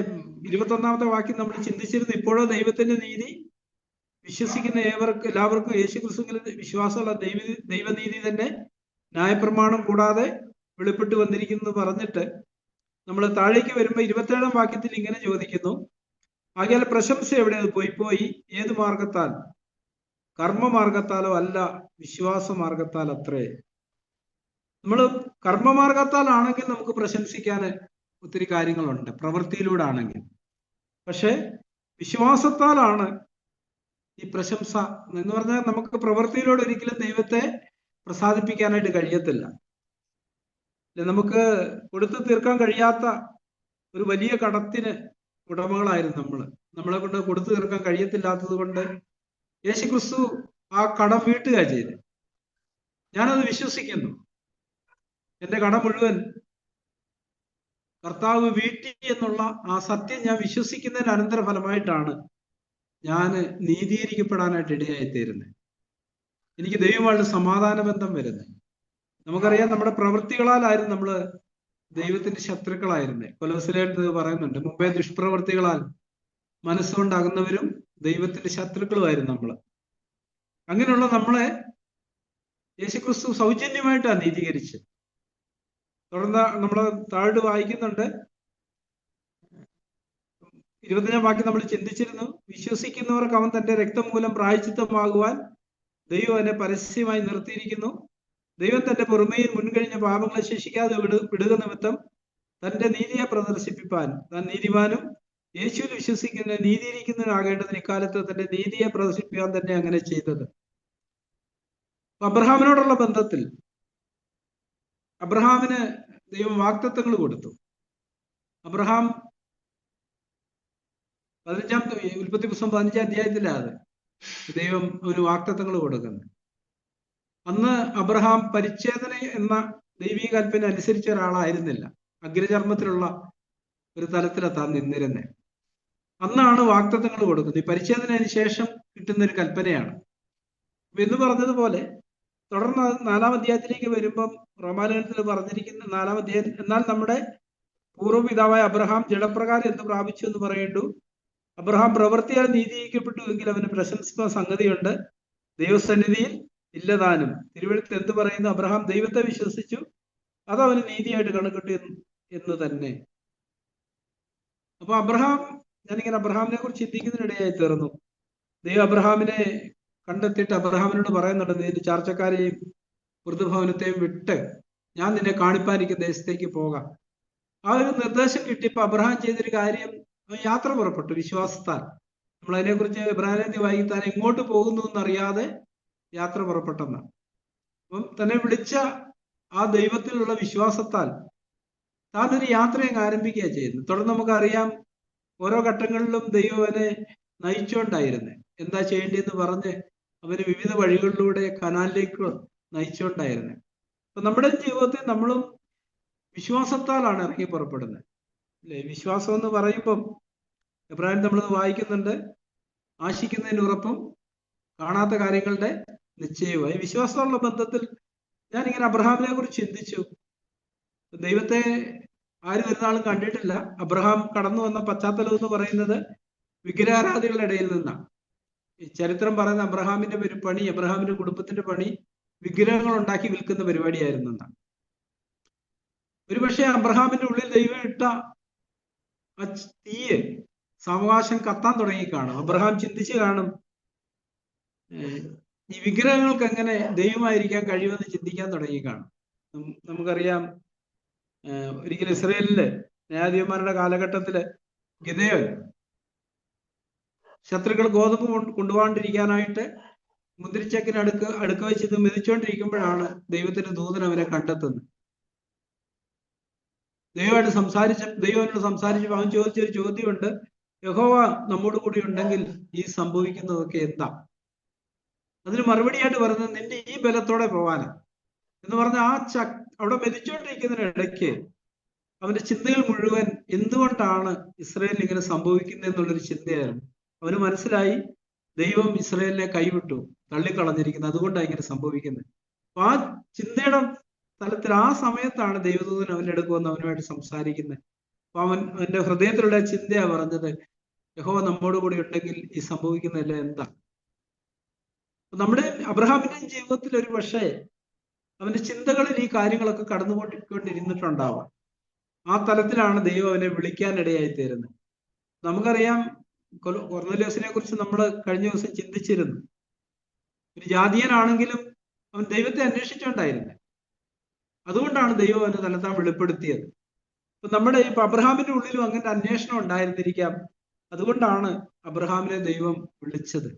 21-ാമത്തെ വാക്യം നമ്മൾ ചിന്തിച്ചിരുന്നു. ഇപ്പോഴോ ദൈവത്തിന്റെ നീതി വിശ്വസിക്കുന്ന എല്ലാവർക്കും യേശുക്രിസ്തുവിൽ വിശ്വാസമുള്ള ദൈവനീതി തന്നെ ന്യായപ്രമാണം കൂടാതെ വെളിപ്പെട്ട് വന്നിരിക്കുന്നു പറഞ്ഞിട്ട് നമ്മൾ താഴേക്ക് വരുമ്പോൾ 27-ാം വാക്യത്തിൽ ഇങ്ങനെ ചോദിക്കുന്നു, ആകയാൽ പ്രശംസ എവിടെ പോയി ഏത് മാർഗത്താൽ? കർമ്മമാർഗത്താലോ അല്ല, വിശ്വാസ മാർഗത്താൽ അത്രേ. നമ്മൾ കർമ്മമാർഗത്താലാണെങ്കിൽ നമുക്ക് പ്രശംസിക്കാൻ ഒത്തിരി കാര്യങ്ങളുണ്ട്, പ്രവൃത്തിയിലൂടെ ആണെങ്കിൽ. പക്ഷെ വിശ്വാസത്താലാണ് ഈ പ്രശംസ എന്ന് പറഞ്ഞാൽ നമുക്ക് പ്രവൃത്തിയിലൂടെ ഒരിക്കലും ദൈവത്തെ പ്രസാദിപ്പിക്കാനായിട്ട് കഴിയത്തില്ല. നമുക്ക് കൊടുത്തു തീർക്കാൻ കഴിയാത്ത ഒരു വലിയ കടത്തിന് ഉടമകളായിരുന്നു നമ്മളെ കൊണ്ട് കൊടുത്തു തീർക്കാൻ കഴിയത്തില്ലാത്തത് കൊണ്ട് യേശുക്രിസ്തു ആ കടം വീട്ടുക ചെയ്ത്. ഞാനത് വിശ്വസിക്കുന്നു. എന്റെ കടം മുഴുവൻ കർത്താവ് വീട്ടി എന്നുള്ള ആ സത്യം ഞാൻ വിശ്വസിക്കുന്നതിന് അനന്തരഫലമായിട്ടാണ് ഞാൻ നീതീകരിക്കപ്പെടാനായിട്ട് ഇടയായിത്തീരുന്നത്. എനിക്ക് ദൈവമായിട്ട് സമാധാന ബന്ധം വരുന്നത്. നമുക്കറിയാം, നമ്മുടെ പ്രവൃത്തികളാലായിരുന്നു നമ്മൾ ദൈവത്തിന്റെ ശത്രുക്കളായിരുന്നത്. കൊലോസ്യലേഖനത്തിൽ പറയുന്നുണ്ട്, മുമ്പേ ദുഷ്പ്രവൃത്തികളാൽ മനസ്സുകൊണ്ടാകുന്നവരും ദൈവത്തിന്റെ ശത്രുക്കളുമായിരുന്നു നമ്മൾ. അങ്ങനെയുള്ള നമ്മളെ യേശുക്രിസ്തു സൗജന്യമായിട്ടാണ് നീതീകരിച്ചത്. തുടർന്ന് നമ്മൾ താഴോട്ട് വായിക്കുന്നുണ്ട്, 25-ാം വാക്യം നമ്മൾ ചിന്തിച്ചിരുന്നു, വിശ്വസിക്കുന്നവർക്ക് അവൻ തന്റെ രക്തം മൂലം പ്രായശ്ചിത്തമാകുവാൻ ദൈവം അവനെ പരസ്യമായി നിർത്തിയിരിക്കുന്നു. ദൈവം തന്റെ പൊറുമയിൽ മുൻകഴിഞ്ഞ പാപങ്ങളെ ശിക്ഷിക്കാതെ വിടുക നിമിത്തം തന്റെ നീതിയെ പ്രദർശിപ്പിപ്പാൻ താൻ നീതിമാനും യേശുവിൽ വിശ്വസിക്കുന്ന നീതിയിരിക്കുന്നവനാകേണ്ടതിന് ഇക്കാലത്ത് തന്റെ നീതിയെ പ്രദർശിപ്പിക്കാൻ തന്നെ അങ്ങനെ ചെയ്തത്. അബ്രഹാമിനോടുള്ള ബന്ധത്തിൽ അബ്രഹാമിന് ദൈവം വാഗ്ദത്തങ്ങൾ കൊടുത്തു. അബ്രഹാം ഉൽപ്പത്തി പുസ്തകം 15-ാം അധ്യായത്തിലാണ് ദൈവം ഒരു വാഗ്ദത്തങ്ങൾ കൊടുക്കുന്നത്. അന്ന് അബ്രഹാം പരിച്ഛേദന എന്ന ദൈവീക കൽപ്പന അനുസരിച്ച ഒരാളായിരുന്നില്ല. അഗ്രചർമ്മത്തിലുള്ള ഒരു തലത്തിലെത്താൻ നിന്നിരുന്നത്. അന്നാണ് വാഗ്ദത്തങ്ങൾ കൊടുക്കുന്നത്. ഈ പരിച്ഛേദനയ്ക്ക് ശേഷം കിട്ടുന്ന ഒരു കൽപ്പനയാണ്. എന്ന് പറഞ്ഞതുപോലെ തുടർന്ന് 4-ാം അധ്യായത്തിലേക്ക് വരുമ്പം റോമാലേഖനത്തിൽ പറഞ്ഞിരിക്കുന്ന 4-ാം അധ്യായം, എന്നാൽ നമ്മുടെ പൂർവ്വപിതാവായ അബ്രഹാം ജഡപ്രകാരം എന്ത് പ്രാപിച്ചു എന്ന് പറയേണ്ടു. അബ്രഹാം പ്രവൃത്തിയാൽ നീതീകരിക്കപ്പെട്ടു എങ്കിൽ അവന് പ്രശംസിക്കുന്ന സംഗതിയുണ്ട്, ദൈവസന്നിധിയിൽ ഇല്ലതാനും. തിരുവെഴുത്ത് എന്ത് പറയുന്നു? അബ്രഹാം ദൈവത്തെ വിശ്വസിച്ചു, അത് അവന് നീതിയായിട്ട് കണക്കിട്ടു എന്ന് തന്നെ. അപ്പൊ ഞാനിങ്ങനെ അബ്രഹാമിനെ കുറിച്ച് ചിന്തിക്കുന്നതിനിടയായി തീർന്നു. ദൈവം അബ്രഹാമിനെ കണ്ടെത്തിയിട്ട് അബ്രഹാമിനോട് പറയുന്നുണ്ട്, നീ ചാർച്ചക്കാരെയും വൃദ്ധഭവനത്തെയും വിട്ട് ഞാൻ നിന്നെ കാണിപ്പാനിക്കുന്ന ദേശത്തേക്ക് പോകാം. ആ ഒരു നിർദ്ദേശം കിട്ടിയപ്പോൾ അബ്രഹാം ചെയ്തൊരു കാര്യം, യാത്ര പുറപ്പെട്ടു വിശ്വാസത്താൽ. നമ്മൾ അതിനെക്കുറിച്ച് ഇബ്രാഹിം വായിത്താൻ എങ്ങോട്ട് പോകുന്നു എന്നറിയാതെ യാത്ര പുറപ്പെട്ടെന്നാണ്. അപ്പം തന്നെ വിളിച്ച ആ ദൈവത്തിലുള്ള വിശ്വാസത്താൽ താനൊരു യാത്രയും ആരംഭിക്കുക ചെയ്യുന്നു. തുടർന്ന് നമുക്കറിയാം, ഓരോ ഘട്ടങ്ങളിലും ദൈവം അവനെ നയിച്ചുകൊണ്ടായിരുന്നു. എന്താ ചെയ്യേണ്ടതെന്ന് പറഞ്ഞ് അവന് വിവിധ വഴികളിലൂടെ കനാലിലേക്ക് നയിച്ചുകൊണ്ടായിരുന്നു. അപ്പൊ നമ്മുടെ ജീവിതത്തിൽ നമ്മളും വിശ്വാസത്താലാണ് ഇറങ്ങി പുറപ്പെടുന്നത്, അല്ലെ? വിശ്വാസം എന്ന് പറയുമ്പം എബ്രാഹിം നമ്മളത് വായിക്കുന്നുണ്ട്, ആശിക്കുന്നതിന് ഉറപ്പും കാണാത്ത കാര്യങ്ങളുടെ നിശ്ചയമായി. വിശ്വാസമുള്ള ബന്ധത്തിൽ ഞാനിങ്ങനെ അബ്രഹാമിനെ കുറിച്ച് ചിന്തിച്ചു. ദൈവത്തെ ആരും ഒരു നാളും കണ്ടിട്ടില്ല. അബ്രഹാം കടന്നു വന്ന പശ്ചാത്തലം എന്ന് പറയുന്നത് വിഗ്രഹാരാധികളുടെ ഇടയിൽ നിന്നാണ്. ഈ ചരിത്രം പറയുന്ന അബ്രഹാമിന്റെ പണി, അബ്രഹാമിന്റെ കുടുംബത്തിന്റെ പണി വിഗ്രഹങ്ങൾ ഉണ്ടാക്കി വിൽക്കുന്ന പരിപാടിയായിരുന്നു എന്നാണ്. ഒരുപക്ഷെ അബ്രഹാമിന്റെ ഉള്ളിൽ ദൈവം ഇട്ട ആ തീയെ സാവകാശം കത്താൻ തുടങ്ങി കാണും. അബ്രഹാം ചിന്തിച്ച് കാണും, ഈ വിഗ്രഹങ്ങൾക്ക് എങ്ങനെ ദൈവമായിരിക്കാൻ കഴിയുമെന്ന് ചിന്തിക്കാൻ തുടങ്ങി കാണും. നമുക്കറിയാം, ഒരിക്കലും ഇസ്രയേലിലെ ന്യായാധിപന്മാരുടെ കാലഘട്ടത്തില് ഗിദെയോൻ ശത്രുക്കൾ ഗോതമ്പ് കൊണ്ടുപോകാണ്ടിരിക്കാനായിട്ട് മുന്തിരിച്ചക്കിന് അടുക്ക വെച്ച് ഇത് മെതിച്ചുകൊണ്ടിരിക്കുമ്പോഴാണ് ദൈവത്തിന്റെ ദൂതൻ അവനെ കണ്ടെത്തുന്നത്. ദൈവമായിട്ട് ദൈവമായിട്ട് സംസാരിച്ചപ്പോൾ അവൻ ചോദിച്ചൊരു ചോദ്യമുണ്ട്, യഹോവ നമ്മോട് കൂടി ഉണ്ടെങ്കിൽ ഈ സംഭവിക്കുന്നതൊക്കെ എന്താ? അതിന് മറുപടിയായിട്ട് പറയുന്നത് നിന്റെ ഈ ബലത്തോടെ പോവാനാ എന്ന് പറഞ്ഞ അവിടെ മരിച്ചുകൊണ്ടിരിക്കുന്നതിനിടയ്ക്ക് അവന്റെ ചിന്തകൾ മുഴുവൻ എന്തുകൊണ്ടാണ് ഇസ്രായേലിൽ ഇങ്ങനെ സംഭവിക്കുന്നത് എന്നുള്ളൊരു ചിന്തയായിരുന്നു. അവന് മനസ്സിലായി ദൈവം ഇസ്രായേലിനെ കൈവിട്ടു, തള്ളിക്കളഞ്ഞിരിക്കുന്നത്, അതുകൊണ്ടാണ് ഇങ്ങനെ സംഭവിക്കുന്നത്. അപ്പൊ ആ ചിന്തയുടെ തലത്തിൽ ആ സമയത്താണ് ദൈവദൂതൻ അവന്റെ അടുക്ക് വന്ന് അവനുമായിട്ട് സംസാരിക്കുന്നത്. അപ്പൊ അവന്റെ ഹൃദയത്തിലുള്ള ചിന്തയാ പറഞ്ഞത്, യഹോവ നമ്മോട് കൂടി ഉണ്ടെങ്കിൽ ഈ സംഭവിക്കുന്നതല്ല എന്താ? നമ്മുടെ അബ്രഹാമിന്റെയും ജീവിതത്തിൽ ഒരു പക്ഷേ അവന്റെ ചിന്തകളിൽ ഈ കാര്യങ്ങളൊക്കെ കടന്നുകൊണ്ടിരുന്നിട്ടുണ്ടാവാം. ആ തലത്തിലാണ് ദൈവം അവനെ വിളിക്കാനിടയായി തീരുന്നത്. നമുക്കറിയാം, കൊർന്നേലിയോസിനെ കുറിച്ച് നമ്മൾ കഴിഞ്ഞ ദിവസം ചിന്തിച്ചിരുന്നു. ഒരു ജാതീയനാണെങ്കിലും അവൻ ദൈവത്തെ അന്വേഷിച്ചുകൊണ്ടായിരുന്നു. അതുകൊണ്ടാണ് ദൈവം അവന്റെ തലത്താൻ വെളിപ്പെടുത്തിയത്. അപ്പൊ ഇപ്പൊ അബ്രഹാമിന്റെ ഉള്ളിലും അങ്ങനത്തെ അന്വേഷണം ഉണ്ടായിരുന്നിരിക്കാം. അതുകൊണ്ടാണ് അബ്രഹാമിനെ ദൈവം വിളിച്ചത്.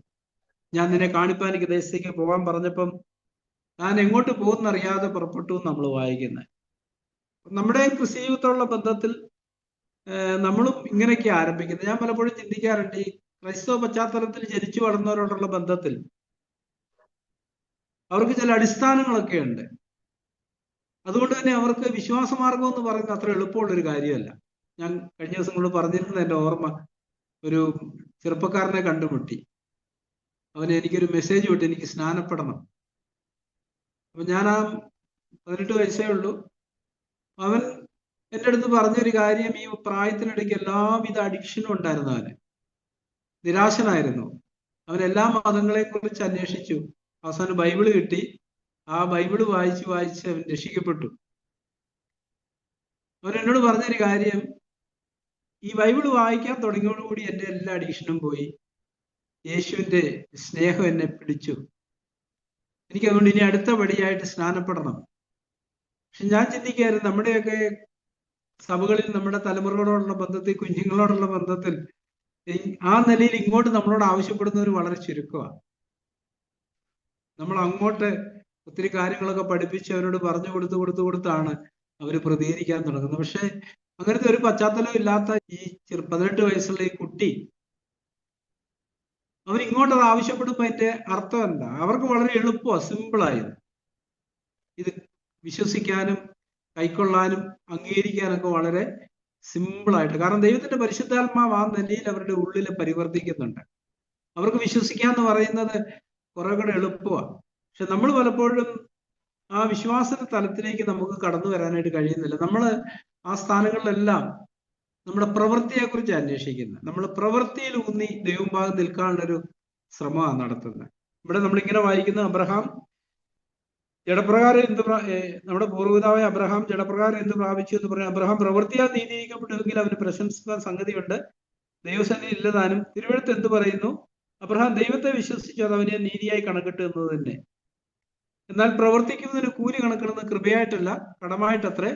ഞാൻ നിന്നെ കാണിപ്പാൻ എനിക്ക് ദേശത്തേക്ക് പോകാൻ പറഞ്ഞപ്പം താൻ എങ്ങോട്ട് പോകുന്നറിയാതെ പുറപ്പെട്ടു നമ്മൾ വായിക്കുന്നത്. നമ്മുടെ ക്രിസ്തീയത്തോടുള്ള ബന്ധത്തിൽ നമ്മളും ഇങ്ങനെയൊക്കെ ആരംഭിക്കുന്നത്. ഞാൻ പലപ്പോഴും ചിന്തിക്കാറുണ്ട്, ഈ ക്രൈസ്തവ പശ്ചാത്തലത്തിൽ ജനിച്ചു വളർന്നവരോടുള്ള ബന്ധത്തിൽ അവർക്ക് ചില അടിസ്ഥാനങ്ങളൊക്കെ ഉണ്ട്. അതുകൊണ്ട് തന്നെ അവർക്ക് വിശ്വാസമാർഗം എന്ന് പറയുന്നത് അത്ര എളുപ്പമുള്ളൊരു കാര്യമല്ല. ഞാൻ കഴിഞ്ഞ ദിവസങ്ങളിൽ പറഞ്ഞിരുന്നത് എൻ്റെ ഓർമ്മ, ഒരു ചെറുപ്പക്കാരനെ കണ്ടുമുട്ടി. അവന് എനിക്കൊരു മെസ്സേജ് വിട്ട് എനിക്ക് സ്നാനപ്പെടണം. അപ്പൊ ഞാൻ 18 വയസ്സേ ഉള്ളൂ. അവൻ എൻ്റെ അടുത്ത് പറഞ്ഞൊരു കാര്യം, ഈ പ്രായത്തിനിടയ്ക്ക് എല്ലാവിധ അഡിക്ഷനും ഉണ്ടായിരുന്നു. അവന് നിരാശനായിരുന്നു. അവൻ എല്ലാ മതങ്ങളെ കുറിച്ച് അന്വേഷിച്ചു. അവസാനം ബൈബിള് കിട്ടി. ആ ബൈബിള് വായിച്ച് അവൻ രക്ഷിക്കപ്പെട്ടു. അവൻ എന്നോട് പറഞ്ഞൊരു കാര്യം, ഈ ബൈബിള് വായിക്കാൻ തുടങ്ങിയോടുകൂടി എൻ്റെ എല്ലാ അഡിക്ഷനും പോയി. യേശുവിന്റെ സ്നേഹം എന്നെ പിടിച്ചു. എനിക്ക് അതുകൊണ്ട് ഇനി അടുത്ത പടിയായിട്ട് സ്നാനപ്പെടണം. പക്ഷെ ഞാൻ ചിന്തിക്കായിരുന്നു, നമ്മുടെയൊക്കെ സഭകളിൽ നമ്മുടെ തലമുറകളോടുള്ള ബന്ധത്തിൽ, കുഞ്ഞുങ്ങളോടുള്ള ബന്ധത്തിൽ ആ നിലയിൽ ഇങ്ങോട്ട് നമ്മളോട് ആവശ്യപ്പെടുന്നവർ വളരെ ചുരുക്കമാണ്. നമ്മൾ അങ്ങോട്ട് ഒത്തിരി കാര്യങ്ങളൊക്കെ പഠിപ്പിച്ച് അവരോട് പറഞ്ഞു കൊടുത്താണ് അവർ പ്രതികരിക്കാൻ തുടങ്ങുന്നത്. പക്ഷെ അങ്ങനത്തെ ഒരു പശ്ചാത്തലം ഇല്ലാത്ത ഈ 18 വയസ്സുള്ള ഈ കുട്ടി അവരിങ്ങോട്ടത് ആവശ്യപ്പെടുമ്പോൾ അതിന്റെ അർത്ഥം എന്താ? അവർക്ക് വളരെ എളുപ്പമാണ്, സിമ്പിളായത് ഇത് വിശ്വസിക്കാനും കൈക്കൊള്ളാനും അംഗീകരിക്കാനൊക്കെ വളരെ സിമ്പിളായിട്ട്. കാരണം ദൈവത്തിന്റെ പരിശുദ്ധാത്മാവ് ആ നിലയിൽ അവരുടെ ഉള്ളിൽ പരിവർത്തിക്കുന്നുണ്ട്. അവർക്ക് വിശ്വസിക്കാന്ന് പറയുന്നത് കുറെ കൂടെ എളുപ്പമാണ്. പക്ഷെ നമ്മൾ പലപ്പോഴും ആ വിശ്വാസ തലത്തിലേക്ക് നമുക്ക് കടന്നു വരാനായിട്ട് കഴിയുന്നില്ല. നമ്മൾ ആ സ്ഥാനങ്ങളിലെല്ലാം നമ്മുടെ പ്രവൃത്തിയെ കുറിച്ച് അന്വേഷിക്കുന്നത്. നമ്മൾ പ്രവൃത്തിയിൽ ഊന്നി ദൈവഭാഗം നിൽക്കാനുള്ളൊരു ശ്രമമാണ് നടത്തുന്നത്. ഇവിടെ നമ്മളിങ്ങനെ വായിക്കുന്ന, അബ്രഹാം ജഡപ്രകാരം നമ്മുടെ പൂർവ്വപിതാവായ അബ്രഹാം ജഡപ്രകാരം എന്ത് പ്രാപിച്ചു എന്ന് പറയാം. അബ്രഹാം പ്രവൃത്തിയാൽ നീതീകരിക്കപ്പെട്ടുവെങ്കിൽ അവന് പ്രശംസിക്കാൻ സംഗതിയുണ്ട്, ദൈവസന്നിധി ഇല്ലതാനും. തിരുവെഴുത്ത് എന്ത് പറയുന്നു? അബ്രഹാം ദൈവത്തെ വിശ്വസിച്ചു, അത് അവനെ നീതിയായി കണക്കിട്ടു എന്നത് തന്നെ. എന്നാൽ പ്രവർത്തിക്കുന്നതിന് കൂലി കണക്കിടുന്നത് കൃപയായിട്ടല്ല, കടമായിട്ടത്രേ.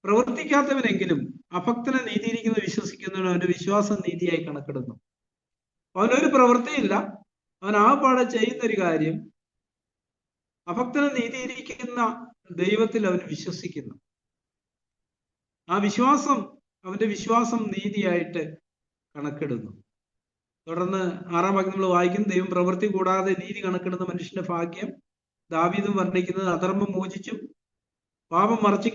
പ്രവർത്തിക്കാത്തവനെങ്കിലും അഭക്തനെ നീതിയിരിക്കുന്നത് വിശ്വസിക്കുന്നവന് അവന്റെ വിശ്വാസം നീതിയായി കണക്കിടുന്നു. അവനൊരു പ്രവൃത്തിയില്ല, അവൻ ആ പാടെ ചെയ്യുന്നൊരു കാര്യം, അഭക്തനെ നീതിയിരിക്കുന്ന ദൈവത്തിൽ അവൻ വിശ്വസിക്കുന്നു. ആ വിശ്വാസം, അവന്റെ വിശ്വാസം നീതിയായിട്ട് കണക്കിടുന്നു. തുടർന്ന് 6-ാം വാക്യം നമ്മൾ വായിക്കുന്നു, ദൈവം പ്രവൃത്തി കൂടാതെ നീതി കണക്കിടുന്ന മനുഷ്യന്റെ ഭാഗ്യം. ദാവീദും വർണ്ണിക്കുന്നത്, അധർമ്മം മോചിച്ചും പാപം മറച്ചു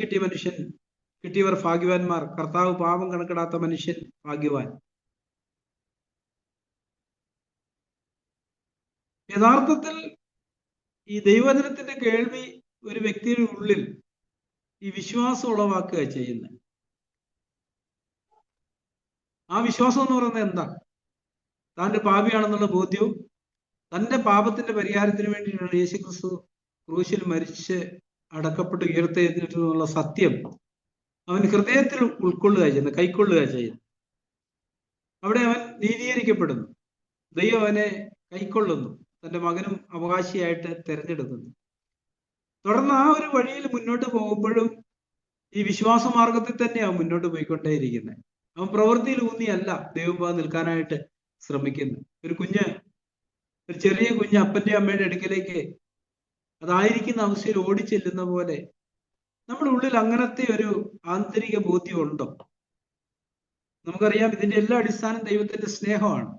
കിട്ടിയവർ ഭാഗ്യവാന്മാർ, കർത്താവ് പാപം കണക്കിടാത്ത മനുഷ്യൻ ഭാഗ്യവാൻ. യഥാർത്ഥത്തിൽ ഈ ദൈവവചനത്തിന്റെ കേൾവി ഒരു വ്യക്തിയുടെ ഉള്ളിൽ ഈ വിശ്വാസം ഉളവാക്കുക ചെയ്യുന്നത്. ആ വിശ്വാസം എന്ന് പറയുന്നത് എന്താ? താൻ്റെ പാപിയാണെന്നുള്ള ബോധ്യവും തൻ്റെ പാപത്തിന്റെ പരിഹാരത്തിന് വേണ്ടിയിട്ടാണ് യേശുക്രിസ്തു ക്രൂശിൽ മരിച്ച് അടക്കപ്പെട്ട് ഉയർത്തെഴുന്നേറ്റുള്ള സത്യം അവൻ ഹൃദയത്തിൽ ഉൾക്കൊള്ളുക ചെയ്യുന്നത്, കൈക്കൊള്ളുക ചെയ്യുന്നത്. അവിടെ അവൻ നീതീകരിക്കപ്പെടുന്നു. ദൈവം അവനെ കൈക്കൊള്ളുന്നു, തൻ്റെ മകനും അവകാശിയായിട്ട് തിരഞ്ഞെടുക്കുന്നു. തുടർന്ന് ആ ഒരു വഴിയിൽ മുന്നോട്ട് പോകുമ്പോഴും ഈ വിശ്വാസ മാർഗത്തിൽ തന്നെയാണ് മുന്നോട്ട് പോയിക്കൊണ്ടേയിരിക്കുന്നത്. അവൻ പ്രവൃത്തിയിൽ ഊന്നിയല്ല ദൈവം നിൽക്കാനായിട്ട് ശ്രമിക്കുന്നു. ഒരു ചെറിയ കുഞ്ഞ് അപ്പന്റെ അമ്മയുടെ അടുക്കലേക്ക് അതായിരിക്കുന്ന അവസ്ഥയിൽ ഓടിച്ചെല്ലുന്ന പോലെ നമ്മുടെ ഉള്ളിൽ അങ്ങനത്തെ ഒരു ആന്തരിക ബോധ്യം ഉണ്ടോ? നമുക്കറിയാം ഇതിന്റെ എല്ലാ അടിസ്ഥാനം ദൈവത്തിന്റെ സ്നേഹമാണ്.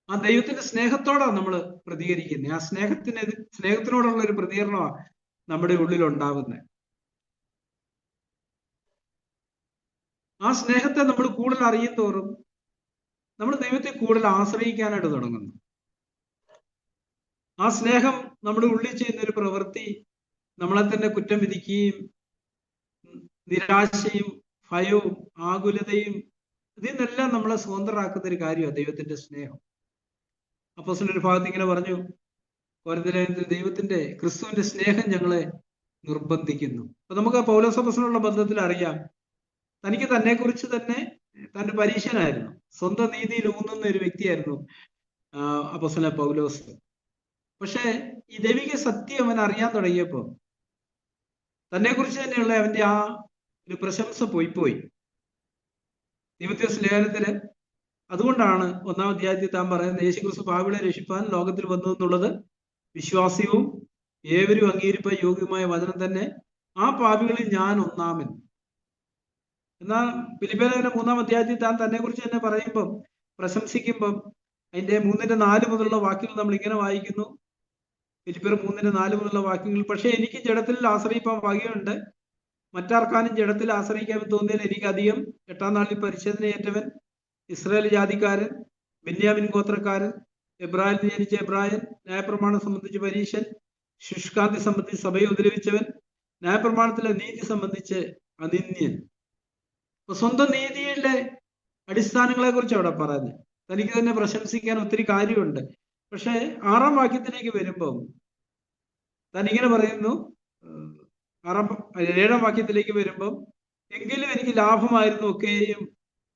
ആ ദൈവത്തിന്റെ സ്നേഹത്തോടാണ് നമ്മൾ പ്രതികരിക്കുന്നത്. ആ സ്നേഹത്തിനോടുള്ള ഒരു പ്രതികരണമാണ് നമ്മുടെ ഉള്ളിൽ ഉണ്ടാകുന്നത്. ആ സ്നേഹത്തെ നമ്മൾ കൂടുതൽ അറിയും തോറും നമ്മൾ ദൈവത്തെ കൂടുതൽ ആശ്രയിക്കാനായിട്ട് തുടങ്ങുന്നു. ആ സ്നേഹം നമ്മുടെ ഉള്ളിൽ ചെയ്യുന്ന ഒരു പ്രവൃത്തി നമ്മളെ തന്നെ കുറ്റം വിധിക്കുകയും നിരാശയും ഭയവും ആകുലതയും ഇതിൽ നിന്നെല്ലാം നമ്മളെ സ്വതന്ത്രരാക്കുന്ന ഒരു കാര്യമാണ് ദൈവത്തിന്റെ സ്നേഹം. അപ്പോസ്തലൻ ഒരു ഭാഗത്ത് ഇങ്ങനെ പറഞ്ഞു, കൊരിന്ത്യർ ദൈവത്തിന്റെ ക്രിസ്തുവിന്റെ സ്നേഹം ഞങ്ങളെ നിർബന്ധിക്കുന്നു. അപ്പൊ നമുക്ക് ആ പൗലോസ് അപ്പോസ്തലനുള്ള ബന്ധത്തിൽ അറിയാം, തനിക്ക് തന്നെ കുറിച്ച് തന്നെ തന്റെ പരീക്ഷനായിരുന്നു, സ്വന്തം നീതിയിൽ ഊന്നുന്ന ഒരു വ്യക്തിയായിരുന്നു അപ്പോസ്തലൻ പൗലോസ്. പക്ഷെ ഈ ദൈവിക സത്യം അവൻ അറിയാൻ തുടങ്ങിയപ്പോ തന്നെ കുറിച്ച് തന്നെയുള്ള അവന്റെ ആ ഒരു പ്രശംസ പോയി. തിമോഥെയോസ് ലേഖനത്തില് അതുകൊണ്ടാണ് 1-ാം അധ്യായത്തിൽ താൻ പറയുന്നത്, യേശുക്രിസ്തു പാപികളെ രക്ഷിപ്പാൻ ലോകത്തിൽ വന്നു എന്നുള്ളത് വിശ്വാസ്യവും ഏവരും അംഗീകരിപ്പാൻ യോഗ്യമായ വചനം തന്നെ, ആ പാപികളിൽ ഞാൻ ഒന്നാമൻ. എന്നാൽ ഫിലിപ്പിയർ ലേഖനം 3-ാം അധ്യായത്തിൽ താൻ തന്നെ കുറിച്ച് തന്നെ പറയുമ്പം, പ്രശംസിക്കുമ്പം അതിന്റെ 3-4 മുതലുള്ള വാക്യങ്ങൾ നമ്മൾ ഇങ്ങനെ വായിക്കുന്നു. ഫിലിപ്പിയർ 3-4 മുതലുള്ള വാക്യങ്ങൾ, പക്ഷെ എനിക്ക് ജഡത്തിൽ ആശ്രയിപ്പാൻ വകയുണ്ട്, മറ്റാർക്കാനും ജഡത്തിൽ ആശ്രയിക്കാമെന്ന് തോന്നിയാൽ എനിക്ക് അധികം. 8-ാം നാളിൽ പരിച്ഛേദനയേറ്റവൻ, ഇസ്രായേൽ ജാതിക്കാരൻ, ബെന്യാമിൻ ഗോത്രക്കാരൻ, എബ്രാഹിൽ ജനിച്ച എബ്രായൻ, ന്യായപ്രമാണം സംബന്ധിച്ച് പരീശൻ, ശുഷ്കാന്തി സംബന്ധിച്ച് സഭയെ ഉപദ്രവിച്ചവൻ, ന്യായപ്രമാണത്തിലെ നീതി സംബന്ധിച്ച് അനിന്യൻ. അപ്പൊ സ്വന്തം നീതിയുടെ അടിസ്ഥാനങ്ങളെ കുറിച്ച് അവിടെ പറയുന്നത്. തനിക്ക് തന്നെ പ്രശംസിക്കാൻ ഒത്തിരി കാര്യമുണ്ട്. പക്ഷെ 6-ാം വാക്യത്തിലേക്ക് വരുമ്പം താൻ ഇങ്ങനെ പറയുന്നു, 7-ാം വാക്യത്തിലേക്ക് വരുമ്പം, എങ്കിലും എനിക്ക് ലാഭമായിരുന്നു ഒക്കെയും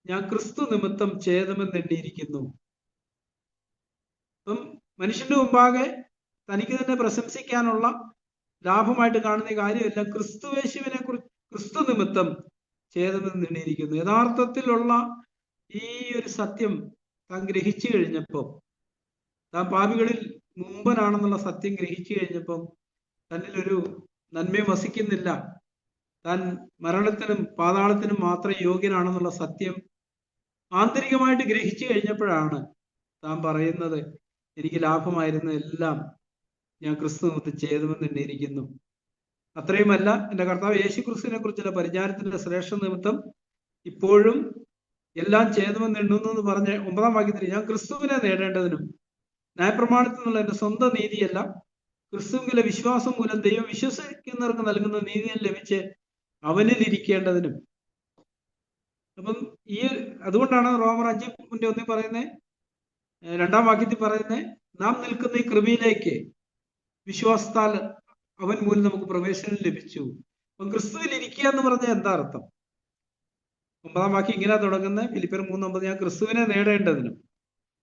ഞാൻ ക്രിസ്തു നിമിത്തം ഛേദമെന്നെണ്ണിയിരിക്കുന്നു. അപ്പം മനുഷ്യന്റെ മുമ്പാകെ തനിക്ക് തന്നെ പ്രശംസിക്കാനുള്ള ലാഭമായിട്ട് കാണുന്ന കാര്യമല്ല, ക്രിസ്തുവേശുവിനെ കുറിച്ച് ക്രിസ്തു നിമിത്തം ഛേദമെന്നെണ്ണിയിരിക്കുന്നു. യഥാർത്ഥത്തിലുള്ള ഈ ഒരു സത്യം താൻ ഗ്രഹിച്ചു കഴിഞ്ഞപ്പം, താൻ പാപികളിൽ മുമ്പനാണെന്നുള്ള സത്യം ഗ്രഹിച്ചു കഴിഞ്ഞപ്പം തന്നിലൊരു നന്മയും വസിക്കുന്നില്ല, താൻ മരണത്തിനും പാതാളത്തിനും മാത്രം യോഗ്യനാണെന്നുള്ള സത്യം ആന്തരികമായിട്ട് ഗ്രഹിച്ചു കഴിഞ്ഞപ്പോഴാണ് താൻ പറയുന്നത്, എനിക്ക് ലാഭമായിരുന്ന എല്ലാം ഞാൻ ക്രിസ്തു നിമിത്തം ഛേദമെന്നെണ്ണിയിരിക്കുന്നു. അത്രയുമല്ല, എൻ്റെ കർത്താവ് യേശു ക്രിസ്തുവിനെ കുറിച്ചുള്ള പരിജ്ഞാനത്തിന്റെ ശ്രേഷ്ഠ നിമിത്തം ഇപ്പോഴും എല്ലാം ഛേദമെന്നെണ്ണുന്നു എന്ന് പറഞ്ഞ് 9-ാം വാക്യത്തിൽ, ഞാൻ ക്രിസ്തുവിനെ നേടേണ്ടതിനും ന്യായപ്രമാണത്തിൽ നിന്നുള്ള എൻ്റെ സ്വന്തം നീതിയല്ല, ക്രിസ്തുവിലെ വിശ്വാസം മൂലം ദൈവം വിശ്വസിക്കുന്നവർക്ക് നൽകുന്ന നീതിയിൽ ലഭിച്ച് അവനിൽ ഇരിക്കേണ്ടതിനും. അപ്പം അതുകൊണ്ടാണ് റോമർ 5:1 പറയുന്നത്, 2-ാം വാക്യത്തിൽ പറയുന്നത്, നാം നിൽക്കുന്ന ഈ കൃപയിലേക്ക് വിശ്വാസത്താൽ അവൻ മൂലം നമുക്ക് പ്രവേശനം ലഭിച്ചു. അപ്പം ക്രിസ്തുവിൽ ഇരിക്കുക എന്ന് പറഞ്ഞാൽ എന്താ അർത്ഥം? 9-ാം വാക്യം ഇങ്ങനെ തുടങ്ങുന്നത്, ഫിലിപ്പിയർ 3:9, ഞാൻ ക്രിസ്തുവിനെ നേടേണ്ടതിനും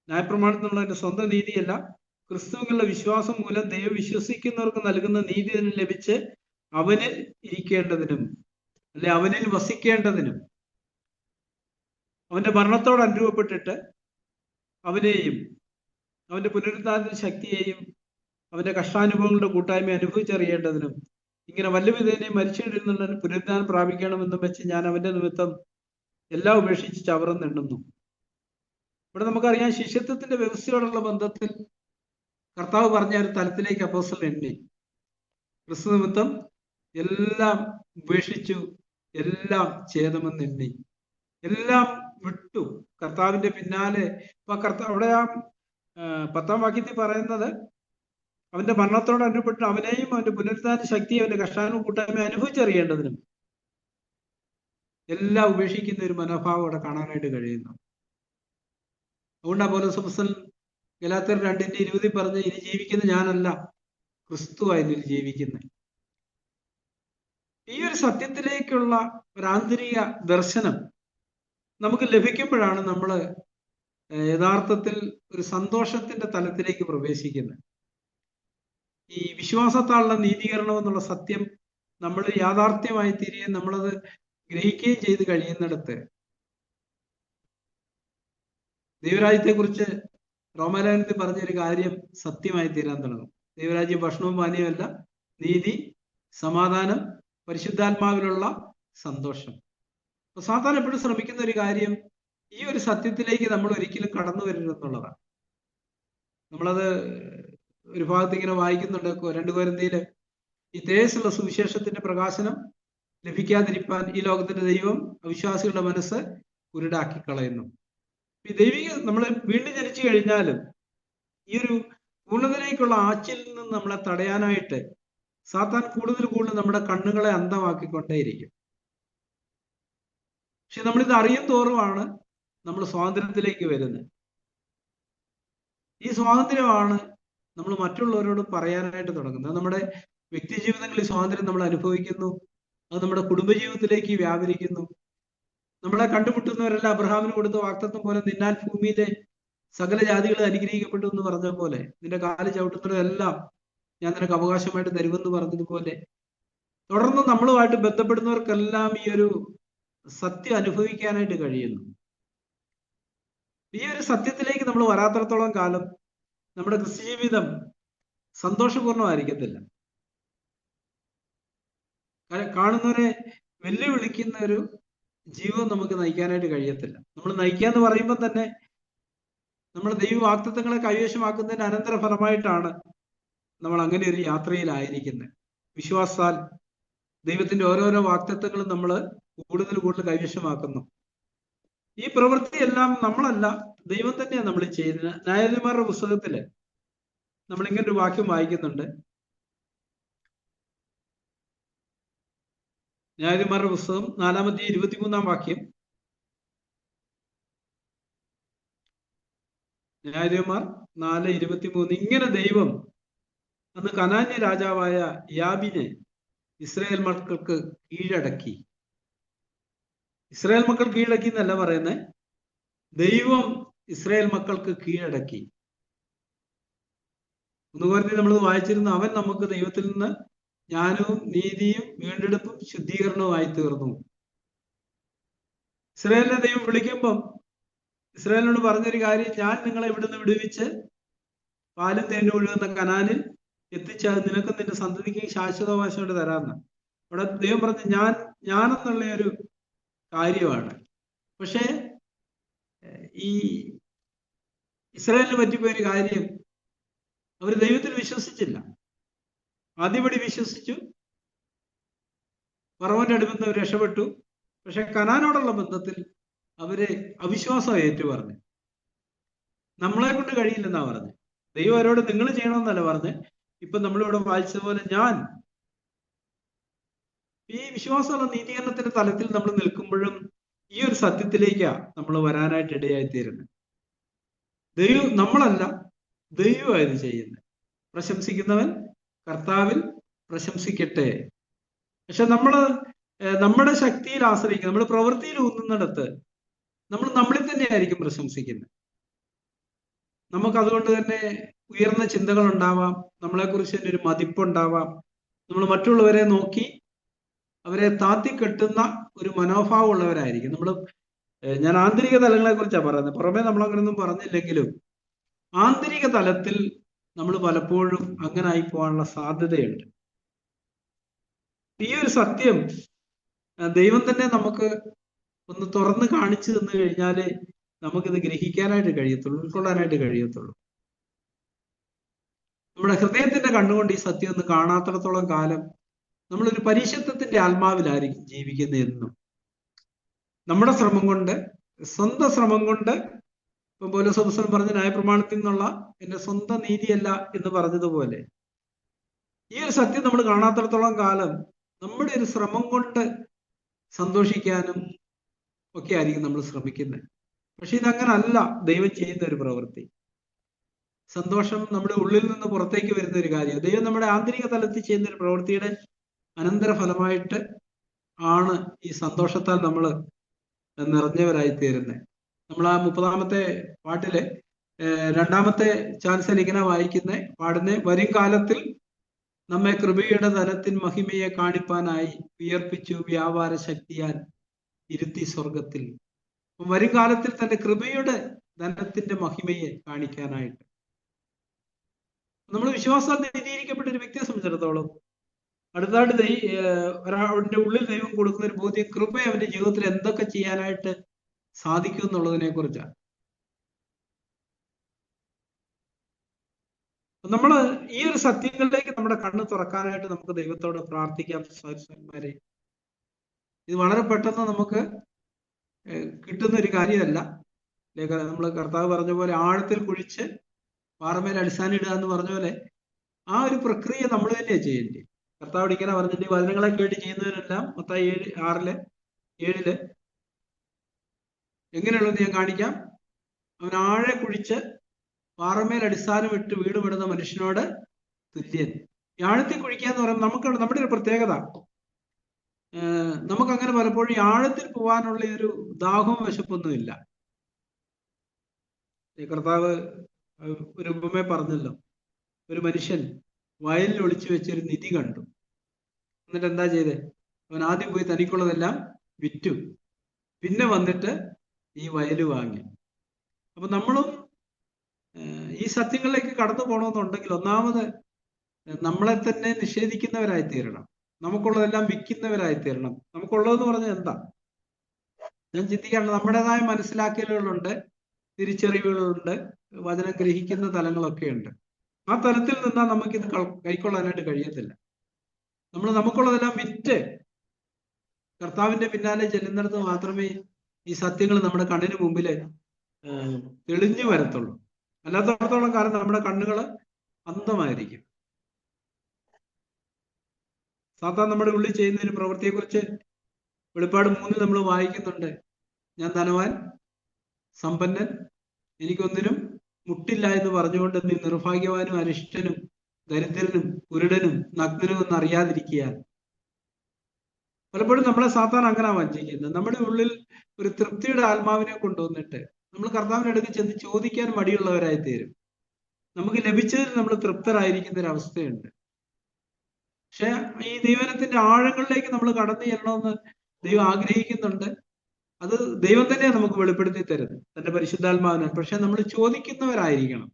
ന്യായപ്രമാണത്തിനുള്ള എൻ്റെ സ്വന്തം നീതിയല്ല, ക്രിസ്തുവിലുള്ള വിശ്വാസം മൂലം ദൈവം വിശ്വസിക്കുന്നവർക്ക് നൽകുന്ന നീതി ലഭിച്ച് അവനിൽ ഇരിക്കേണ്ടതിനും, അല്ലെ അവനിൽ വസിക്കേണ്ടതിനും, അവന്റെ മരണത്തോട് അനുരൂപപ്പെട്ടിട്ട് അവനെയും അവന്റെ പുനരുദ്ധാന ശക്തിയെയും അവന്റെ കഷ്ടാനുഭവങ്ങളുടെ കൂട്ടായ്മ അനുഭവിച്ചറിയേണ്ടതിനും, ഇങ്ങനെ വല്ലവിധേനയും മരിച്ചവരിൽ നിന്നുള്ള പുനരുദ്ധാനം പ്രാപിക്കണമെന്നും വെച്ച് ഞാൻ അവന്റെ നിമിത്തം എല്ലാം ഉപേക്ഷിച്ച് ചവറന്നെണ്ണുന്നു. ഇവിടെ നമുക്കറിയാം, ശിഷ്യത്വത്തിന്റെ വ്യവസ്ഥയോടുള്ള ബന്ധത്തിൽ കർത്താവ് പറഞ്ഞ ഒരു തലത്തിലേക്ക് അപ്പോസ്തലൻ എണ്ണി. ക്രിസ്തു നിമിത്തം എല്ലാം ഉപേക്ഷിച്ചു, എല്ലാം ഛേദമെന്നെണ്ണി, എല്ലാം വിട്ടു, കർത്താവിന്റെ പിന്നാലെ. ഇപ്പൊ അവിടെ ആ 10-ാം വാക്യത്തിൽ പറയുന്നത്, അവന്റെ മരണത്തോട് അനുഭവപ്പെട്ട് അവനെയും അവന്റെ പുനരുദ്ധാന ശക്തി അവന്റെ കഷ്ടാനുഭവ കൂട്ടായ്മ അനുഭവിച്ചറിയേണ്ടതിനും എല്ലാം ഉപേക്ഷിക്കുന്ന ഒരു മനോഭാവം അവിടെ കാണാനായിട്ട് കഴിയുന്നു. അതുകൊണ്ടാണ് പൗലോസ് അപ്പോസ്തലൻ ഗലാത്യർ 2:20 പറഞ്ഞ്, ഇനി ജീവിക്കുന്ന ഞാനല്ല, ക്രിസ്തുവായി എന്നിൽ ജീവിക്കുന്നത്. ഈ ഒരു സത്യത്തിലേക്കുള്ള ഒരു ആന്തരിക ദർശനം നമുക്ക് ലഭിക്കുമ്പോഴാണ് നമ്മൾ യഥാർത്ഥത്തിൽ ഒരു സന്തോഷത്തിന്റെ തലത്തിലേക്ക് പ്രവേശിക്കുന്നത്. ഈ വിശ്വാസത്താലുള്ള നീതീകരണം എന്നുള്ള സത്യം നമ്മൾ യാഥാർത്ഥ്യമായി തീരുകയും നമ്മളത് ഗ്രഹിക്കുകയും ചെയ്ത് കഴിയുന്നിടത്ത് ദൈവരാജ്യത്തെക്കുറിച്ച് റോമാലേഖനത്തിൽ പറഞ്ഞൊരു കാര്യം സത്യമായി തീരാൻ തുടങ്ങും. ദൈവരാജ്യം ഭക്ഷണവും പാനീയമല്ല, നീതി, സമാധാനം, പരിശുദ്ധാത്മാവിലുള്ള സന്തോഷം. അപ്പൊ സാത്താൻ എപ്പോഴും ശ്രമിക്കുന്ന ഒരു കാര്യം ഈ ഒരു സത്യത്തിലേക്ക് നമ്മൾ ഒരിക്കലും കടന്നു വരരുതെന്നുള്ളതാണ്. നമ്മളത് ഒരു ഭാഗത്ത് ഇങ്ങനെ വായിക്കുന്നുണ്ട്, 2 കൊരിന്ത്യയില് ഈ തേജസ്സുള്ള സുവിശേഷത്തിന്റെ പ്രകാശനം ലഭിക്കാതിരിപ്പാൻ ഈ ലോകത്തിന്റെ ദൈവം അവിശ്വാസികളുടെ മനസ്സ് കുരുടാക്കി കളയുന്നു. ഈ ദൈവിക നമ്മൾ വീണ്ടും ജനിച്ചു കഴിഞ്ഞാലും ഈ ഒരു പൂർണ്ണതയിലേക്കുള്ള ആച്ചിൽ നിന്ന് നമ്മളെ തടയാനായിട്ട് സാത്താൻ കൂടുതൽ നമ്മുടെ കണ്ണുകളെ അന്ധമാക്കിക്കൊണ്ടേയിരിക്കും. പക്ഷെ നമ്മളിത് അറിയും തോറുമാണ് നമ്മൾ സ്വാതന്ത്ര്യത്തിലേക്ക് വരുന്നത്. ഈ സ്വാതന്ത്ര്യമാണ് നമ്മൾ മറ്റുള്ളവരോട് പറയാനായിട്ട് തുടങ്ങുന്നത്. നമ്മുടെ വ്യക്തി ജീവിതങ്ങളിൽ സ്വാതന്ത്ര്യം നമ്മൾ അനുഭവിക്കുന്നു. അത് നമ്മുടെ കുടുംബജീവിതത്തിലേക്ക് വ്യാപരിക്കുന്നു. നമ്മളെ കണ്ടുമുട്ടുന്നവരെല്ലാം അബ്രഹാമിന് കൊടുത്ത വാഗ്ദത്തം പോലെ നിന്നാൽ ഭൂമിയിലെ സകല ജാതികൾ അനുഗ്രഹിക്കപ്പെട്ടു എന്ന് പറഞ്ഞ പോലെ, നിന്റെ കാല് ചവിട്ടുന്നവരെല്ലാം ഞാൻ നിനക്ക് അവകാശമായിട്ട് തരുമെന്ന് പറഞ്ഞതുപോലെ, തുടർന്ന് നമ്മളുമായിട്ട് ബന്ധപ്പെടുന്നവർക്കെല്ലാം ഈ ഒരു സത്യം അനുഭവിക്കാനായിട്ട് കഴിയുന്നു. ഈ ഒരു സത്യത്തിലേക്ക് നമ്മൾ വരാത്തിടത്തോളം കാലം നമ്മുടെ ക്രിസ്തുജീവിതം സന്തോഷപൂർണ്ണമായിരിക്കത്തില്ല. കാണുന്നവരെ വെല്ലുവിളിക്കുന്ന ഒരു ജീവിതം നമുക്ക് നയിക്കാനായിട്ട് കഴിയത്തില്ല. നമ്മൾ നയിക്കാന്ന് പറയുമ്പോൾ തന്നെ നമ്മൾ ദൈവ വാഗ്ദത്തങ്ങളെ കൈവശമാക്കുന്നതിന്റെ അനന്തര ഫലമായിട്ടാണ് നമ്മൾ അങ്ങനെ ഒരു യാത്രയിലായിരിക്കുന്നത്. വിശ്വാസാൽ ദൈവത്തിന്റെ ഓരോരോ വാഗ്ദത്തങ്ങളും നമ്മൾ കൂടുതൽ കൈവശമാക്കുന്നു. ഈ പ്രവൃത്തിയെല്ലാം നമ്മളല്ല, ദൈവം തന്നെയാണ് നമ്മൾ ചെയ്യുന്നത്. ന്യായാധിപന്മാരുടെ പുസ്തകത്തില് നമ്മൾ ഇങ്ങനെ ഒരു വാക്യം വായിക്കുന്നുണ്ട്. ന്യായാധിപന്മാരുടെ പുസ്തകം 4-23 വാക്യം. ന്യായാധിപന്മാർ 4:23. ഇങ്ങനെ ദൈവം അന്ന് കനാന്യ രാജാവായ യാബിനെ ഇസ്രായേൽ മക്കൾക്ക് കീഴടക്കി. ഇസ്രായേൽ മക്കൾ കീഴടക്കി എന്നല്ല പറയുന്നത്, ദൈവം ഇസ്രായേൽ മക്കൾക്ക് കീഴടക്കി. 1 കൊരിന്ത്യർ നമ്മൾ വായിച്ചിരുന്നു, അവൻ നമുക്ക് ദൈവത്തിൽ നിന്ന് ജ്ഞാനവും നീതിയും വീണ്ടെടുപ്പും ശുദ്ധീകരണവുമായി തീർന്നു. ഇസ്രായേലിനെ ദൈവം വിളിക്കുമ്പം ഇസ്രായേലിനോട് പറഞ്ഞൊരു കാര്യം, ഞാൻ നിങ്ങളെ ഇവിടുന്ന് വിടുവിച്ച് പാലും തേനും ഒഴുകുന്ന കനാനിൽ എത്തിച്ചാൽ നിനക്കും നിന്റെ സന്തതിക്ക് ശാശ്വതാവകാശമായിട്ട് തരാമെന്ന്. അവിടെ ദൈവം പറഞ്ഞ് ഞാനെന്നുള്ള ഒരു കാര്യമാണ്. പക്ഷേ ഈ ഇസ്രായേലിന് പറ്റിപ്പോയൊരു കാര്യം, അവർ ദൈവത്തിൽ വിശ്വസിച്ചില്ല. ആദ്യപടി വിശ്വസിച്ചു, ഫറവോന്റെ അടുത്ത് അവർ രക്ഷപ്പെട്ടു. പക്ഷെ കനാനോടുള്ള ബന്ധത്തിൽ അവരെ അവിശ്വാസം ഏറ്റുപറഞ്ഞു. നമ്മളെ കൊണ്ട് കഴിയില്ലെന്നാ പറഞ്ഞു. ദൈവം അവരോട് നിങ്ങൾ ചെയ്യണമെന്നല്ല പറഞ്ഞ്. ഇപ്പൊ നമ്മളിവിടെ വായിച്ചതുപോലെ ഈ വിശ്വാസമുള്ള നീതീകരണത്തിന്റെ തലത്തിൽ നമ്മൾ നിൽക്കുമ്പോഴും ഈ ഒരു സത്യത്തിലേക്കാ നമ്മൾ വരാനായിട്ട് ഇടയായിത്തീരുന്നത്. ദൈവം നമ്മളല്ല, ദൈവമായത് ചെയ്യുന്നത്. പ്രശംസിക്കുന്നവൻ കർത്താവിൽ പ്രശംസിക്കട്ടെ. പക്ഷെ നമ്മുടെ ശക്തിയിൽ ആശ്രയിക്കുക, നമ്മുടെ പ്രവൃത്തിയിൽ ഊന്നുന്നിടത്ത് നമ്മൾ നമ്മളിൽ തന്നെയായിരിക്കും പ്രശംസിക്കുന്നത്. നമുക്ക് അതുകൊണ്ട് തന്നെ ഉയർന്ന ചിന്തകൾ ഉണ്ടാവാം, നമ്മളെക്കുറിച്ച് തന്നെ ഒരു മതിപ്പുണ്ടാവാം. നമ്മൾ മറ്റുള്ളവരെ നോക്കി അവരെ താത്തിക്കെട്ടുന്ന ഒരു മനോഭാവം ഉള്ളവരായിരിക്കും ഞാൻ ആന്തരിക തലങ്ങളെ കുറിച്ചാണ് പറയുന്നത്. പുറമേ നമ്മൾ അങ്ങനെയൊന്നും പറഞ്ഞില്ലെങ്കിലും ആന്തരിക തലത്തിൽ നമ്മൾ പലപ്പോഴും അങ്ങനെ ആയി പോകാനുള്ള സാധ്യതയുണ്ട്. ഈ ഒരു സത്യം ദൈവം തന്നെ നമുക്ക് ഒന്ന് തുറന്ന് കാണിച്ചു തന്നു കഴിഞ്ഞാലേ നമുക്കിത് ഗ്രഹിക്കാനായിട്ട് കഴിയത്തുള്ളൂ, ഉൾക്കൊള്ളാനായിട്ട് കഴിയത്തുള്ളൂ. നമ്മുടെ ഹൃദയത്തിന്റെ കണ്ണുകൊണ്ട് ഈ സത്യം ഒന്ന് കാണാത്തിടത്തോളം കാലം നമ്മളൊരു പരിശുദ്ധത്തിന്റെ ആത്മാവിലായിരിക്കും ജീവിക്കുന്നതെന്നും. നമ്മുടെ ശ്രമം കൊണ്ട്, സ്വന്തം ശ്രമം കൊണ്ട്, ഇപ്പം പൗലോസ് അപ്പോസ്തലൻ പറഞ്ഞ ന്യായപ്രമാണത്തിൽ നിന്നുള്ള എന്റെ സ്വന്തം നീതിയല്ല എന്ന് പറഞ്ഞതുപോലെ, ഈ ഒരു സത്യം നമ്മൾ കാണാത്തിടത്തോളം കാലം നമ്മുടെ ഒരു ശ്രമം കൊണ്ട് സന്തോഷിക്കാനും ഒക്കെ ആയിരിക്കും നമ്മൾ ശ്രമിക്കുന്നത്. പക്ഷെ ഇതങ്ങനല്ല ദൈവം ചെയ്യുന്ന ഒരു പ്രവൃത്തി. സന്തോഷം നമ്മുടെ ഉള്ളിൽ നിന്ന് പുറത്തേക്ക് വരുന്ന ഒരു കാര്യം. ദൈവം നമ്മുടെ ആന്തരിക തലത്തിൽ ചെയ്യുന്ന ഒരു പ്രവൃത്തിയുടെ അനന്തര ഫലമായിട്ട് ആണ് ഈ സന്തോഷത്താൽ നമ്മൾ നിറഞ്ഞവരായി തീരുന്നത്. നമ്മൾ ആ 30-ാമത്തെ പാട്ടിലെ 2-ാമത്തെ ചാൻസിൽ ഇങ്ങനെ പാടുന്ന വരും കാലത്തിൽ നമ്മെ കൃപയുടെ ധനത്തിൻ മഹിമയെ കാണിപ്പാനായി ഉയർപ്പിച്ചു വ്യാപാര ശക്തിയാൽ ഇരുത്തി സ്വർഗത്തിൽ. വരും കാലത്തിൽ തന്റെ കൃപയുടെ ധനത്തിന്റെ മഹിമയെ കാണിക്കാനായിട്ട് നമ്മൾ വിശ്വാസാൽ നീതീകരിക്കപ്പെട്ട ഒരു വ്യക്തിയെ സംബന്ധിച്ചിടത്തോളം അടുത്തായിട്ട് ഒരാളുടെ ഉള്ളിൽ ദൈവം കൊടുക്കുന്ന ഒരു ബോധ്യം, കൃപ അവന്റെ ജീവിതത്തിൽ എന്തൊക്കെ ചെയ്യാനായിട്ട് സാധിക്കും എന്നുള്ളതിനെ കുറിച്ചാണ്. നമ്മൾ ഈ ഒരു സത്യങ്ങളിലേക്ക് നമ്മുടെ കണ്ണ് തുറക്കാനായിട്ട് നമുക്ക് ദൈവത്തോട് പ്രാർത്ഥിക്കാം സഹോദരന്മാരെ. ഇത് വളരെ പെട്ടെന്ന് നമുക്ക് കിട്ടുന്ന ഒരു കാര്യമല്ല. നമ്മൾ കർത്താവ് പറഞ്ഞ പോലെ ആഴത്തിൽ കുഴിച്ച് പാറമേൽ അടിസ്ഥാനം ഇടുക എന്ന് പറഞ്ഞ പോലെ ആ ഒരു പ്രക്രിയ നമ്മൾ തന്നെയാണ് ചെയ്യേണ്ടത്. കർത്താവ് ഇങ്ങനെ പറഞ്ഞിട്ട് വചനങ്ങളെ കേട്ട് ചെയ്യുന്നതിനെല്ലാം മത്തായി 7:7 എങ്ങനെയുള്ളത് ഞാൻ കാണിക്കാം. അവൻ ആഴെ കുഴിച്ച് പാറമേൽ അടിസ്ഥാനം ഇട്ട് വീട് വിടുന്ന മനുഷ്യനോട് തുല്യൻ. ആഴത്തിൽ കുഴിക്കുക എന്ന് പറയുമ്പോൾ നമ്മുടെ ഒരു പ്രത്യേകത, നമുക്കങ്ങനെ പലപ്പോഴും ആഴത്തിൽ പോകാനുള്ള ഒരു ദാഹവും വിശപ്പൊന്നുമില്ല. കർത്താവ് ഒരു ഉപമ പറഞ്ഞല്ലോ, ഒരു മനുഷ്യൻ വയലിൽ ഒളിച്ചു വെച്ചൊരു നിധി കണ്ടു. എന്നിട്ട് എന്താ ചെയ്തേ? അവൻ ആദ്യം പോയി തനിക്കുള്ളതെല്ലാം വിറ്റു, പിന്നെ വന്നിട്ട് ഈ വയല് വാങ്ങി. അപ്പൊ നമ്മളും ഈ സത്യങ്ങളിലേക്ക് കടന്നു പോകണമെന്നുണ്ടെങ്കിൽ ഒന്നാമത് നമ്മളെ തന്നെ നിഷേധിക്കുന്നവരായി തീരണം. നമുക്കുള്ളതെല്ലാം വിൽക്കുന്നവരായി തീരണം. നമുക്കുള്ളതെന്ന് പറഞ്ഞാൽ എന്താ? ഞാൻ ചിന്തിക്കാറുണ്ട്, നമ്മുടേതായ മനസ്സിലാക്കലുകളുണ്ട്, തിരിച്ചറിവുകളുണ്ട്, വചനം ഗ്രഹിക്കുന്ന തലങ്ങളൊക്കെ ഉണ്ട്. ആ തലത്തിൽ നിന്നാൽ നമുക്കിത് കൈക്കൊള്ളാനായിട്ട് കഴിയത്തില്ല. നമുക്കുള്ളതെല്ലാം വിറ്റ് കർത്താവിന്റെ പിന്നാലെ ചെല്ലുന്നിടത്ത് മാത്രമേ ഈ സത്യങ്ങൾ നമ്മുടെ കണ്ണിന് മുമ്പിൽ തെളിഞ്ഞു വരത്തുള്ളൂ. അല്ലാത്തടത്തോളം കാലം നമ്മുടെ കണ്ണുകൾ അന്ധമായിരിക്കും. സാത്താൻ നമ്മുടെ ഉള്ളിൽ ചെയ്യുന്ന ഒരു പ്രവൃത്തിയെക്കുറിച്ച് വെളിപ്പാട് 3 നമ്മൾ വായിക്കുന്നുണ്ട്. ഞാൻ ധനവാൻ, സമ്പന്നൻ, എനിക്കൊന്നിനും മുട്ടില്ല എന്ന് പറഞ്ഞുകൊണ്ട് നീ നിർഭാഗ്യവാനും അരിഷ്ടനും ദരിദ്രനും കുരുടനും നഗ്നനും എന്ന് അറിയാതിരിക്കുക. പലപ്പോഴും നമ്മളെ സാത്താൻ അങ്ങനെ വഞ്ചിക്കുന്നത്. നമ്മുടെ ഉള്ളിൽ ഒരു തൃപ്തിയുടെ ആത്മാവിനെ കൊണ്ടുവന്നിട്ട് നമ്മൾ കർത്താവിന്റെ അടുത്ത് ചെന്ന് ചോദിക്കാൻ മടിയുള്ളവരായി തീരും. നമുക്ക് ലഭിച്ചതിൽ നമ്മൾ തൃപ്തരായിരിക്കുന്ന ഒരു അവസ്ഥയുണ്ട്. പക്ഷെ ഈ ദൈവത്തിന്റെ ആഴങ്ങളിലേക്ക് നമ്മൾ കടന്നു ചെല്ലണമെന്ന് ദൈവം ആഗ്രഹിക്കുന്നുണ്ട്. അത് ദൈവം തന്നെയാണ് നമുക്ക് വെളിപ്പെടുത്തി തരുന്നത്, തന്റെ പരിശുദ്ധാത്മാവിനെ. പക്ഷെ നമ്മൾ ചോദിക്കുന്നവരായിരിക്കണം,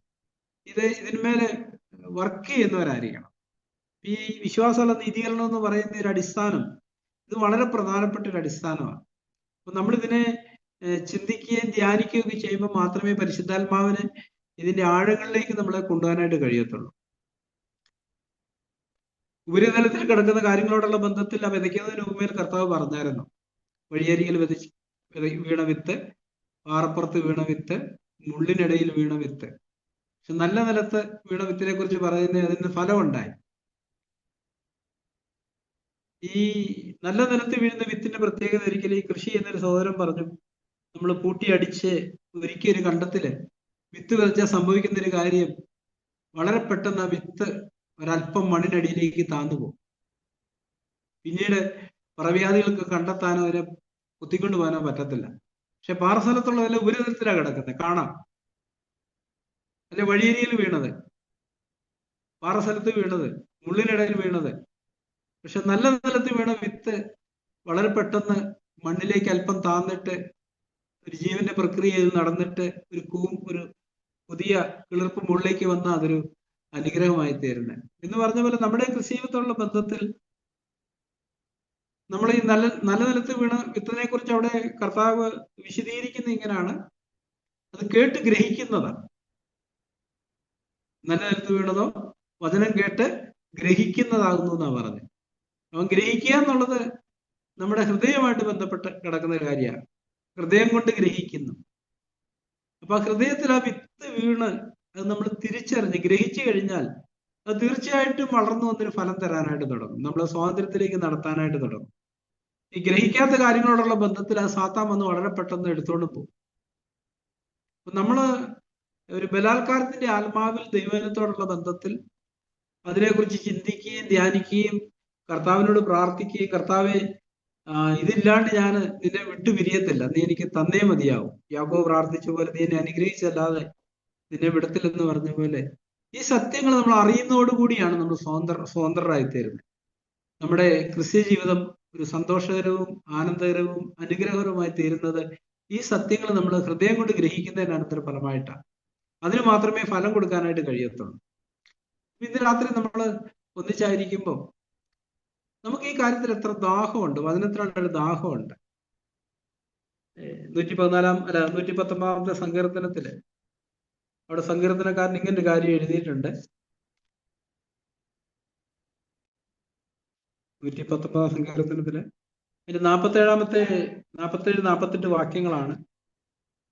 ഇതിന്മേലെ വർക്ക് ചെയ്യുന്നവരായിരിക്കണം. ഈ വിശ്വാസമുള്ള നീതീകരണം എന്ന് പറയുന്ന ഒരു അടിസ്ഥാനം, ഇത് വളരെ പ്രധാനപ്പെട്ട ഒരു അടിസ്ഥാനമാണ്. അപ്പൊ നമ്മളിതിനെ ചിന്തിക്കുകയും ധ്യാനിക്കുകയും ഒക്കെ ചെയ്യുമ്പോൾ മാത്രമേ പരിശുദ്ധാത്മാവിന് ഇതിന്റെ ആഴങ്ങളിലേക്ക് നമ്മളെ കൊണ്ടുപോകാനായിട്ട് കഴിയത്തുള്ളൂ. ഉപരിതലത്തിൽ കിടക്കുന്ന കാര്യങ്ങളോടുള്ള ബന്ധത്തിൽ ആ വിതയ്ക്കുന്നതിന് മുമ്പേ കർത്താവ് പറഞ്ഞായിരുന്നു, വഴിയരികിൽ വീണ വിത്ത്, പാറപ്പുറത്ത് വീണ വിത്ത്, മുള്ളിനിടയിൽ വീണ വിത്ത്. പക്ഷെ നല്ല നിലത്ത് വീണ വിത്തിനെ കുറിച്ച് പറയുന്നത് അതിന് ഫലമുണ്ടായി. ഈ നല്ല നിലത്ത് വീഴുന്ന വിത്തിന്റെ പ്രത്യേകത ഒരിക്കലും ഈ കൃഷി എന്നൊരു സഹോദരൻ പറഞ്ഞു, നമ്മൾ പൂട്ടിയടിച്ച് ഒരിക്കൽ ഒരു കണ്ടത്തില് വിത്ത് വിതച്ചാൽ സംഭവിക്കുന്ന ഒരു കാര്യം, വളരെ പെട്ടെന്ന് ആ വിത്ത് ഒരല്പം മണ്ണിനടിയിലേക്ക് താന്നു പോകും. പിന്നീട് പറവ്യാദികൾക്ക് കണ്ടെത്താനോ അതിനെ കുത്തിക്കൊണ്ടു പോകാനോ പറ്റത്തില്ല. പക്ഷെ പാറസ്ഥലത്തുള്ളതെല്ലാം ഉപരിതലത്തിലാണ് കിടക്കുന്നത്, കാണാം. അല്ലെ വഴിയരിയിൽ വീണത്, പാറസ്ഥലത്ത് വീണത്, മുള്ളിനിടയിൽ വീണത്. പക്ഷെ നല്ല നിലത്ത് വീണ വിത്ത് വളരെ പെട്ടെന്ന് മണ്ണിലേക്ക് അല്പം താന്നിട്ട് ഒരു ജീവന്റെ പ്രക്രിയ നടന്നിട്ട് ഒരു പുതിയ കിളിർപ്പ് മുകളിലേക്ക് വന്നാൽ അതൊരു അനുഗ്രഹമായി തീരുന്നത് എന്ന് പറഞ്ഞ പോലെ നമ്മുടെ കൃഷിയുമായിട്ടുള്ള ബന്ധത്തിൽ നമ്മൾ ഈ നല്ല നിലത്ത് വീണ വിത്തിനെ കുറിച്ച് അവിടെ കർത്താവ് വിശദീകരിക്കുന്ന ഇങ്ങനെയാണ്, അത് കേട്ട് ഗ്രഹിക്കുന്നതാണ്. നല്ല നിലത്ത് വീണതോ വചനം കേട്ട് ഗ്രഹിക്കുന്നതാകുന്നു എന്നാ പറഞ്ഞത്. അവൻ ഗ്രഹിക്കുക എന്നുള്ളത് നമ്മുടെ ഹൃദയമായിട്ട് ബന്ധപ്പെട്ട് കിടക്കുന്ന ഒരു കാര്യമാണ്. ഹൃദയം കൊണ്ട് ഗ്രഹിക്കുന്നു. അപ്പൊ ആ ഹൃദയത്തിൽ ആ വിത്ത് വീണ് അത് നമ്മൾ തിരിച്ചറിഞ്ഞ് ഗ്രഹിച്ചു കഴിഞ്ഞാൽ അത് തീർച്ചയായിട്ടും വളർന്നു വന്നൊരു ഫലം തരാനായിട്ട് തുടങ്ങും, നമ്മളെ സ്വാതന്ത്ര്യത്തിലേക്ക് നടത്താനായിട്ട് തുടങ്ങും. ഈ ഗ്രഹിക്കാത്ത കാര്യങ്ങളോടുള്ള ബന്ധത്തിൽ ആ സാത്താൻ വന്ന് വളരെ പെട്ടെന്ന് എടുത്തുകൊണ്ട് പോകും. അപ്പൊ നമ്മള് ഒരു ബലാത്കാരത്തിന്റെ ആത്മാവിൽ ദൈവജനത്തോടുള്ള ബന്ധത്തിൽ അതിനെക്കുറിച്ച് ചിന്തിക്കുകയും ധ്യാനിക്കുകയും കർത്താവിനോട് പ്രാർത്ഥിക്കുകയും, കർത്താവെ ഇതില്ലാണ്ട് ഞാൻ നിന്നെ വിട്ടുപിരിയത്തില്ല, നീ എനിക്ക് തന്നേ മതിയാവും. യാക്കോബ് പ്രാർത്ഥിച്ച പോലെ നീ എന്നെ അനുഗ്രഹിച്ചല്ലാതെ നിന്നെ വിടത്തില്ലെന്ന് പറഞ്ഞ പോലെ ഈ സത്യങ്ങൾ നമ്മൾ അറിയുന്നതോടുകൂടിയാണ് നമ്മൾ സ്വതന്ത്രരായി തീരുന്നത്. നമ്മുടെ ക്രിസ്ത്യ ജീവിതം ഒരു സന്തോഷകരവും ആനന്ദകരവും അനുഗ്രഹകരവുമായി തീരുന്നത് ഈ സത്യങ്ങൾ നമ്മൾ ഹൃദയം കൊണ്ട് ഗ്രഹിക്കുന്നതിന് അനന്തരഫലമായിട്ടാണ്. അതിന് മാത്രമേ ഫലം കൊടുക്കാനായിട്ട് കഴിയത്തുള്ളൂ. ഇന്ന് രാത്രി നമ്മൾ ഒന്നിച്ചായിരിക്കുമ്പോൾ നമുക്ക് ഈ കാര്യത്തിൽ എത്ര ദാഹമുണ്ട്, വചനത്തിലുള്ള ഒരു ദാഹമുണ്ട്. 119 സങ്കീർത്തനത്തില് അവിടെ സങ്കീർത്തനക്കാരൻ ഇങ്ങനൊരു കാര്യം എഴുതിയിട്ടുണ്ട്. 119 സങ്കീർത്തനത്തില് അതിന്റെ 47-48 വാക്യങ്ങളാണ്.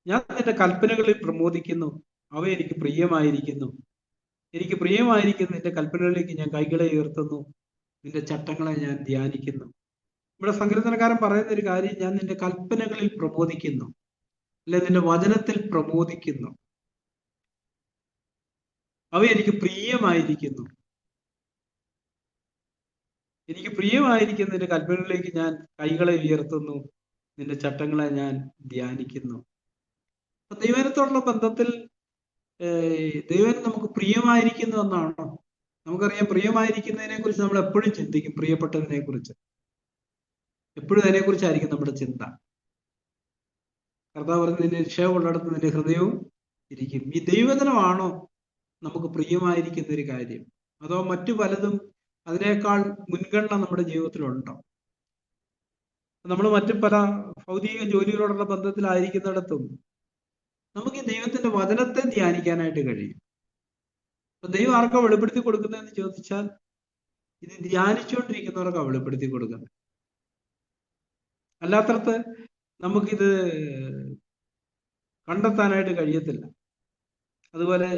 ഞാൻ നിന്റെ കൽപ്പനകളിൽ പ്രമോദിക്കുന്നു, അവ എനിക്ക് പ്രിയമായിരിക്കുന്നു. എനിക്ക് പ്രിയമായിരിക്കുന്ന നിന്റെ കൽപ്പനകളിലേക്ക് ഞാൻ കൈകളെ ഉയർത്തുന്നു, നിന്റെ ചട്ടങ്ങളെ ഞാൻ ധ്യാനിക്കുന്നു. ഇവിടെ സങ്കീർത്തനക്കാരൻ പറയുന്ന ഒരു കാര്യം, ഞാൻ നിന്റെ കൽപ്പനകളിൽ പ്രമോദിക്കുന്നു, അല്ലെ നിന്റെ വചനത്തിൽ പ്രമോദിക്കുന്നു, അവ എനിക്ക് പ്രിയമായിരിക്കുന്നു. എനിക്ക് പ്രിയമായിരിക്കുന്ന നിന്റെ കൽപ്പനകളിലേക്ക് ഞാൻ കൈകളെ ഉയർത്തുന്നു, നിന്റെ ചട്ടങ്ങളെ ഞാൻ ധ്യാനിക്കുന്നു. ദൈവത്തോടുള്ള ബന്ധത്തിൽ ദൈവം നമുക്ക് പ്രിയമായിരിക്കുന്നു എന്നാണോ? നമുക്കറിയാം, പ്രിയമായിരിക്കുന്നതിനെ കുറിച്ച് നമ്മൾ എപ്പോഴും ചിന്തിക്കും. പ്രിയപ്പെട്ടതിനെ കുറിച്ച് എപ്പോഴും അതിനെക്കുറിച്ചായിരിക്കും നമ്മുടെ ചിന്ത. കർത്താവ് പറഞ്ഞ നിന്റെ നിക്ഷേപമുള്ളിടത്ത് നിന്റെ ഹൃദയവും ഇരിക്കും. ഈ ദൈവജനമാണോ നമുക്ക് പ്രിയമായിരിക്കുന്ന ഒരു കാര്യം, അതോ മറ്റു പലതും അതിനേക്കാൾ മുൻഗണന നമ്മുടെ ജീവിതത്തിലുണ്ടോ? നമ്മൾ മറ്റു പല ഭൗതിക ജോലികളോടുള്ള ബന്ധത്തിലായിരിക്കുന്നിടത്തും നമുക്ക് ഈ ദൈവത്തിന്റെ വചനത്തെ ധ്യാനിക്കാനായിട്ട് കഴിയും. അപ്പൊ ദൈവം ആർക്കാ വെളിപ്പെടുത്തി കൊടുക്കുന്നതെന്ന് ചോദിച്ചാൽ, ഇത് ധ്യാനിച്ചുകൊണ്ടിരിക്കുന്നവർക്കാ വെളിപ്പെടുത്തി കൊടുക്കുന്നത്. അല്ലാത്തടത്ത് നമുക്കിത് കണ്ടെത്താനായിട്ട് കഴിയത്തില്ല. അതുപോലെ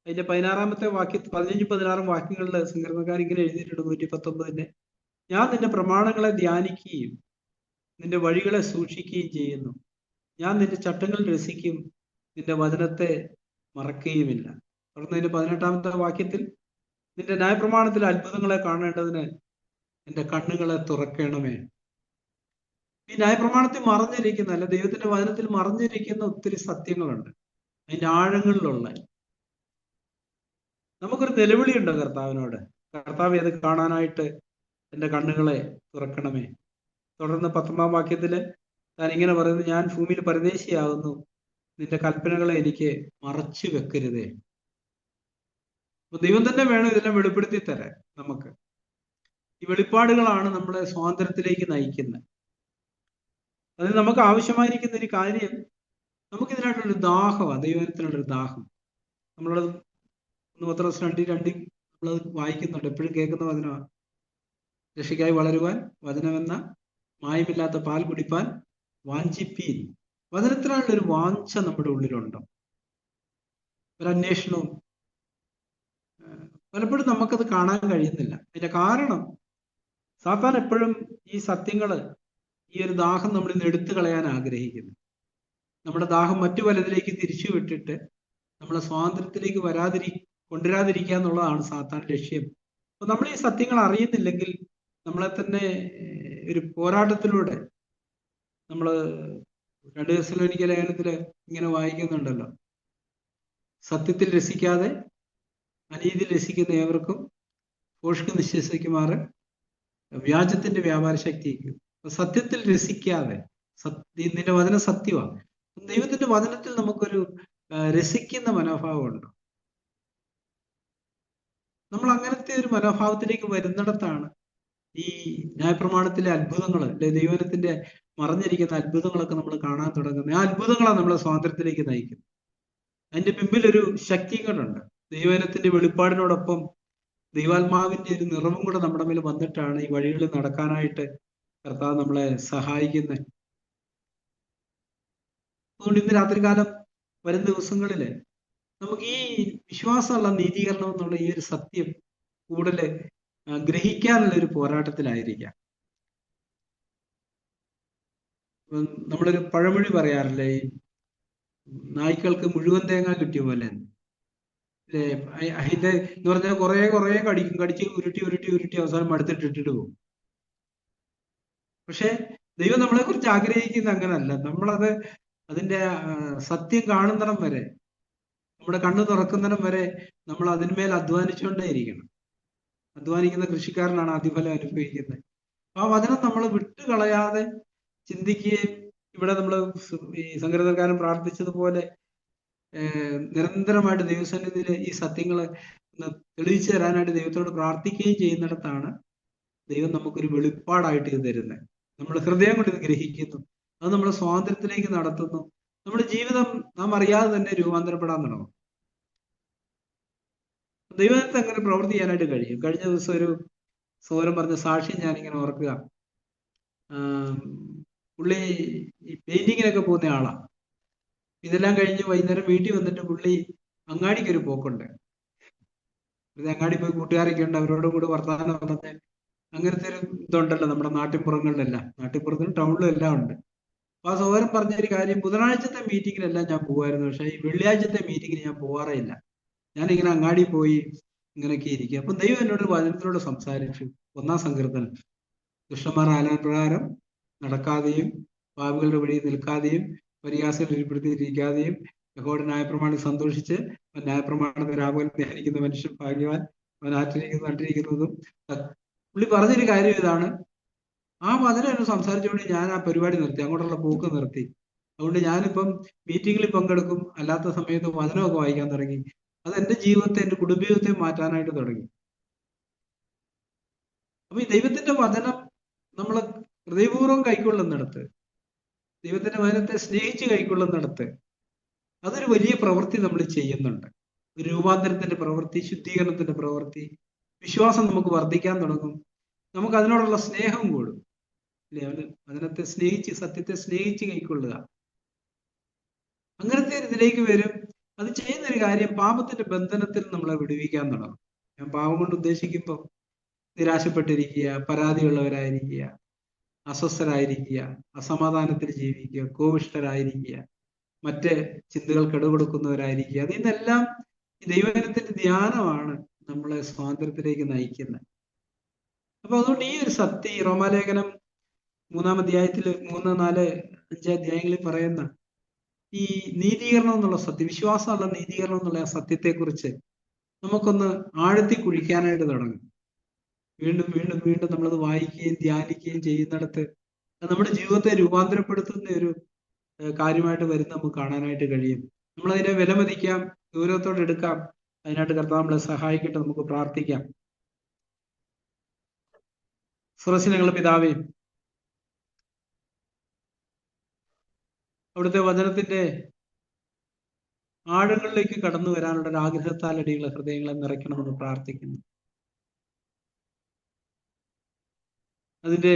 അതിന്റെ 16 വാക്യത്തിൽ 15-16 വാക്യങ്ങളിലെ സങ്കീർത്തനക്കാരൻ ഇങ്ങനെ എഴുതിയിട്ടുണ്ട്. 119 ഞാൻ നിന്റെ പ്രമാണങ്ങളെ ധ്യാനിക്കുകയും നിന്റെ വഴികളെ സൂക്ഷിക്കുകയും ചെയ്യുന്നു. ഞാൻ നിന്റെ ചട്ടങ്ങളിൽ രസിക്കും, നിന്റെ വചനത്തെ മറക്കുകയുമില്ല. തുടർന്ന് അതിന്റെ 18 വാക്യത്തിൽ നിന്റെ ന്യായപ്രമാണത്തിലെ അത്ഭുതങ്ങളെ കാണേണ്ടതിന് എന്റെ കണ്ണുകളെ തുറക്കണമേ. ഈ ന്യായപ്രമാണത്തിൽ മറഞ്ഞിരിക്കുന്ന, അല്ല ദൈവത്തിന്റെ വചനത്തിൽ മറഞ്ഞിരിക്കുന്ന ഒത്തിരി സത്യങ്ങളുണ്ട്. അതിന്റെ ആഴങ്ങളിലുള്ള നമുക്കൊരു നിലവിളിയുണ്ട് കർത്താവിനോട്. കർത്താവ് അത് കാണാനായിട്ട് എന്റെ കണ്ണുകളെ തുറക്കണമേ. തുടർന്ന് 19 വാക്യത്തില് താൻ ഇങ്ങനെ പറയുന്നു, ഞാൻ ഭൂമിയിൽ പരദേശിയാകുന്നു, നിന്റെ കൽപ്പനകളെ എനിക്ക് മറച്ചു വെക്കരുതേ. അപ്പൊ ദൈവം തന്നെ വേണം ഇതെല്ലാം വെളിപ്പെടുത്തി തരാൻ നമുക്ക്. ഈ വെളിപ്പാടുകളാണ് നമ്മളെ സ്വാതന്ത്ര്യത്തിലേക്ക് നയിക്കുന്നത്. അതിന് നമുക്ക് ആവശ്യമായിരിക്കുന്ന ഒരു കാര്യം, നമുക്കിതിനായിട്ടൊരു ദാഹമാണ്, ദൈവത്തിനുള്ളൊരു ദാഹം. നമ്മളത് 1 പത്രോസ് 2:2 നമ്മളത് വായിക്കുന്നുണ്ട്, എപ്പോഴും കേൾക്കുന്ന വചനമാണ്. രക്ഷയ്ക്കായി വളരുവാൻ വചനമെന്ന മായമില്ലാത്ത പാൽ കുടിപ്പാൻ വാഞ്ചിപ്പീൻ. വചനത്തിനായുള്ളൊരു വാഞ്ച നമ്മുടെ ഉള്ളിലുണ്ടോ? ഒരു അന്വേഷണവും. പലപ്പോഴും നമുക്കത് കാണാൻ കഴിയുന്നില്ല. അതിന്റെ കാരണം, സാത്താൻ എപ്പോഴും ഈ സത്യങ്ങള്, ഈ ഒരു ദാഹം നമ്മളിൽ നിന്ന് എടുത്തു കളയാൻ ആഗ്രഹിക്കുന്നു. നമ്മുടെ ദാഹം മറ്റു പലതിലേക്ക് തിരിച്ചു വിട്ടിട്ട് നമ്മളെ സ്വാതന്ത്ര്യത്തിലേക്ക് കൊണ്ടുവരാതിരിക്കുക എന്നുള്ളതാണ് സാത്താന്റെ ലക്ഷ്യം. അപ്പൊ നമ്മൾ ഈ സത്യങ്ങൾ അറിയുന്നില്ലെങ്കിൽ നമ്മളെ തന്നെ ഒരു പോരാട്ടത്തിലൂടെ, നമ്മൾ 2 തെസ്സലോനിക്ക ലേഖനത്തില് ഇങ്ങനെ വായിക്കുന്നുണ്ടല്ലോ, സത്യത്തിൽ രസിക്കാതെ അനീതിയിൽ രസിക്കുന്ന ഏവർക്കും ഭോഷ്ക് നിശ്വസിക്കുമാറ് വ്യാജത്തിന്റെ വ്യാപാര ശക്തിക്കും. സത്യത്തിൽ രസിക്കാതെ, നിന്റെ വചനം സത്യമാണ്. ദൈവത്തിന്റെ വചനത്തിൽ നമുക്കൊരു രസിക്കുന്ന മനോഭാവമുണ്ട്. നമ്മൾ അങ്ങനത്തെ ഒരു മനോഭാവത്തിലേക്ക് വരുന്നിടത്താണ് ഈ ന്യായപ്രമാണത്തിലെ അത്ഭുതങ്ങൾ, അല്ലെ ദൈവത്തിന്റെ മറഞ്ഞിരിക്കുന്ന അത്ഭുതങ്ങളൊക്കെ നമ്മൾ കാണാൻ തുടങ്ങുന്നത്. ആ അത്ഭുതങ്ങളാണ് നമ്മളെ സ്വാതന്ത്ര്യത്തിലേക്ക് നയിക്കുന്നത്. അതിന്റെ പിമ്പിൽ ഒരു ശക്തികളുണ്ട്. ദൈവജനത്തിന്റെ വെളിപ്പാടിനോടൊപ്പം ദൈവാത്മാവിന്റെ ഒരു നിറവും കൂടെ നമ്മുടെ മേൽ വന്നിട്ടാണ് ഈ വഴികളിൽ നടക്കാനായിട്ട് കർത്താവ് നമ്മളെ സഹായിക്കുന്നത്. അതുകൊണ്ട് ഇന്ന് രാത്രികാലം വരും ദിവസങ്ങളില് നമുക്ക് ഈ വിശ്വാസമുള്ള നീതീകരണം എന്നുള്ള ഈ ഒരു സത്യം കൂടുതൽ ഗ്രഹിക്കാനുള്ള ഒരു പോരാട്ടത്തിലായിരിക്കാം. നമ്മളൊരു പഴമൊഴി പറയാറില്ലേ, ഈ നായ്ക്കൾക്ക് മുഴുവൻ തേങ്ങ കിട്ടിയ പോലെ. അതിന്റെ എന്ന് പറഞ്ഞാൽ കുറെ കടിച്ച് ഉരുട്ടി അവസാനം മടുത്തിട്ടിട്ട് പോകും. പക്ഷെ ദൈവം നമ്മളെ കുറിച്ച് ആഗ്രഹിക്കുന്ന അങ്ങനല്ല. നമ്മളത് അതിന്റെ സത്യം കാണുന്നിടം വരെ, നമ്മുടെ കണ്ണ് തുറക്കുന്നിടം വരെ നമ്മൾ അതിന്മേൽ അധ്വാനിച്ചുകൊണ്ടേയിരിക്കണം. അധ്വാനിക്കുന്ന കൃഷിക്കാരനാണ് അതിഫലം അനുഭവിക്കുന്നത്. ആ വചനം നമ്മൾ വിട്ടുകളയാതെ ചിന്തിക്കുകയും, ഇവിടെ നമ്മൾ ഈ സങ്കീർത്തനക്കാരൻ പ്രാർത്ഥിച്ചതുപോലെ നിരന്തരമായിട്ട് ദൈവസന്നിധിയിൽ ഈ സത്യങ്ങള് തെളിയിച്ചു തരാനായിട്ട് ദൈവത്തോട് പ്രാർത്ഥിക്കുകയും ചെയ്യുന്നിടത്താണ് ദൈവം നമുക്കൊരു വെളിപ്പാടായിട്ട് ഇത് തരുന്നത്. നമ്മൾ ഹൃദയം കൊണ്ട് ഇത് ഗ്രഹിക്കുന്നു, അത് നമ്മളെ സ്വാതന്ത്ര്യത്തിലേക്ക് നടത്തുന്നു. നമ്മുടെ ജീവിതം നാം അറിയാതെ തന്നെ രൂപാന്തരപ്പെടാൻ തുടങ്ങും. ദൈവത്തെ അങ്ങനെ പ്രവൃത്തി ചെയ്യാനായിട്ട് കഴിയും. കഴിഞ്ഞ ദിവസം ഒരു സഹോദരൻ പറഞ്ഞ സാക്ഷ്യം ഞാനിങ്ങനെ ഓർക്കുക. പുള്ളി ഈ പെയിന്റിങ്ങിനൊക്കെ പോകുന്ന ആളാ. ഇതെല്ലാം കഴിഞ്ഞ് വൈകുന്നേരം വീട്ടിൽ വന്നിട്ട് പുള്ളി അങ്ങാടിക്കൊരു പോക്കുണ്ട്. അങ്ങാടി പോയി കൂട്ടുകാരൊക്കെ ഉണ്ട്, അവരോട് കൂടി വർത്തമാനം പറഞ്ഞ് അങ്ങനത്തെ ഒരു ഇതുണ്ടല്ലോ നമ്മുടെ നാട്ടിൻപുറങ്ങളിലെല്ലാം, നാട്ടിൻപുറത്തിലും ടൗണിലും എല്ലാം ഉണ്ട്. അപ്പൊ ആ സഹോദരൻ പറഞ്ഞൊരു കാര്യം, ബുധനാഴ്ചത്തെ മീറ്റിങ്ങിലെല്ലാം ഞാൻ പോകുമായിരുന്നു, പക്ഷേ ഈ വെള്ളിയാഴ്ചത്തെ മീറ്റിങ്ങിന് ഞാൻ പോകാറേ ഇല്ല. ഞാനിങ്ങനെ അങ്ങാടി പോയി ഇങ്ങനെയൊക്കെ ഇരിക്കും. അപ്പൊ ദൈവം എന്നോട് വചനത്തിലൂടെ സംസാരിച്ചു. 1-ാം സങ്കീർത്തനം, ദുഷ്ടന്മാർ ആലോചന പ്രകാരം നടക്കാതെയും പാപികളുടെ വഴിയിൽ നിൽക്കാതെയും പരിഹാസികൾ ഇരിക്കാതെയും യഹോവയുടെ ന്യായപ്രമാണം സന്തോഷിച്ച് ന്യായപ്രമാണത്തെ രാവിലെ ധ്യാനിക്കുന്ന മനുഷ്യൻ ഭാഗ്യവാൻ, അവൻ നട്ടിരിക്കുന്നതും. പുള്ളി പറഞ്ഞൊരു കാര്യം ഇതാണ്, ആ വചനം എന്നെ സംസാരിച്ചുകൊണ്ട് ഞാൻ ആ പരിപാടി നിർത്തി, അങ്ങോട്ടുള്ള പോക്ക് നിർത്തി. അതുകൊണ്ട് ഞാനിപ്പം മീറ്റിങ്ങിൽ പങ്കെടുക്കും, അല്ലാത്ത സമയത്ത് വചനമൊക്കെ വായിക്കാൻ തുടങ്ങി. അത് എൻ്റെ ജീവിതത്തെ, എൻ്റെ കുടുംബജീവിതത്തെ മാറ്റാനായിട്ട് തുടങ്ങി. അപ്പൊ ഈ ദൈവത്തിന്റെ വചനം നമ്മൾ ഹൃദയപൂർവ്വം കൈക്കൊള്ളുന്നിടത്ത്, ദൈവത്തിന്റെ വചനത്തെ സ്നേഹിച്ച് കൈക്കൊള്ളുന്നിടത്ത്, അതൊരു വലിയ പ്രവൃത്തി നമ്മൾ ചെയ്യുന്നുണ്ട്. ഒരു രൂപാന്തരത്തിന്റെ പ്രവൃത്തി, ശുദ്ധീകരണത്തിന്റെ പ്രവൃത്തി. വിശ്വാസം നമുക്ക് വർദ്ധിക്കാൻ തുടങ്ങും, നമുക്ക് അതിനോടുള്ള സ്നേഹം കൂടും. അല്ലെ, വചനത്തെ സ്നേഹിച്ച്, സത്യത്തെ സ്നേഹിച്ച് കൈക്കൊള്ളുക, അങ്ങനത്തെ ഇതിലേക്ക് വരും. അത് ചെയ്യുന്നൊരു കാര്യം പാപത്തിന്റെ ബന്ധനത്തിൽ നമ്മളെ വിടുവിക്കാൻ തുടങ്ങും. ഞാൻ പാപം കൊണ്ട് ഉദ്ദേശിക്കുമ്പോൾ നിരാശപ്പെട്ടിരിക്കുക, പരാതിയുള്ളവരായിരിക്കുക, അസ്വസ്ഥരായിരിക്കുക, അസമാധാനത്തിൽ ജീവിക്കുക, കോപിഷ്ഠരായിരിക്കുക, മറ്റ് ചിന്തകൾ കെടുകൊടുക്കുന്നവരായിരിക്കുക. അതിൽ നിന്നെല്ലാം ഈ ദൈവജനത്തിന്റെ ധ്യാനമാണ് നമ്മളെ സ്വാതന്ത്ര്യത്തിലേക്ക് നയിക്കുന്നത്. അപ്പൊ അതുകൊണ്ട് ഈ ഒരു സത്യം, ഈ റോമാലേഖനം 3-ാം അധ്യായത്തിൽ 3, 4, 5 അധ്യായങ്ങളിൽ പറയുന്ന ഈ നീതീകരണം എന്നുള്ള സത്യം, വിശ്വാസമുള്ള നീതീകരണം എന്നുള്ള ആ സത്യത്തെക്കുറിച്ച് നമുക്കൊന്ന് ആഴത്തി കുഴിക്കാനായിട്ട് തുടങ്ങും. വീണ്ടും വീണ്ടും വീണ്ടും നമ്മളത് വായിക്കുകയും ധ്യാനിക്കുകയും ചെയ്യുന്നിടത്ത് നമ്മുടെ ജീവിതത്തെ രൂപാന്തരപ്പെടുത്തുന്ന ഒരു കാര്യമായിട്ട് വരുന്ന നമുക്ക് കാണാനായിട്ട് കഴിയും. നമ്മളതിനെ വിലമതിക്കാം, ഗൗരവത്തോടെ എടുക്കാം. അതിനായിട്ട് കർത്താവ് നമ്മളെ സഹായിക്കട്ടെ. നമുക്ക് പ്രാർത്ഥിക്കാം. സ്വർഗ്ഗസ്ഥനായ പിതാവേ, അവിടുത്തെ വചനത്തിന്റെ ആഴങ്ങളിലേക്ക് കടന്നു വരാനുള്ള ഒരു ആഗ്രഹത്താൽ അടിയുള്ള ഹൃദയങ്ങളെ നിറയ്ക്കണമെന്ന് പ്രാർത്ഥിക്കുന്നു. അതിൻ്റെ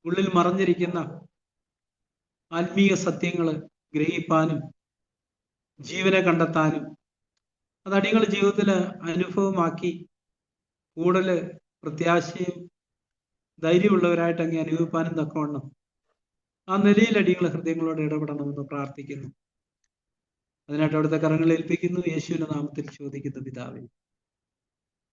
ഉള്ളിൽ മറഞ്ഞിരിക്കുന്ന ആത്മീയ സത്യങ്ങൾ ഗ്രഹിപ്പാനും ജീവനെ കണ്ടെത്താനും അത് അടികൾ ജീവിതത്തിൽ അനുഭവമാക്കി കൂടുതൽ പ്രത്യാശയും ധൈര്യമുള്ളവരായിട്ട് അങ്ങ് അനുഭവിപ്പാനും തക്കവണ്ണം ആ നിലയിൽ അടികൾ ഹൃദയങ്ങളോട് ഇടപെടണമെന്ന് പ്രാർത്ഥിക്കുന്നു. അതിനായിട്ട് അവിടുത്തെ കരങ്ങളിൽ ഏൽപ്പിക്കുന്നു. യേശുവിന്റെ നാമത്തിൽ ചോദിക്കുന്നു പിതാവേ,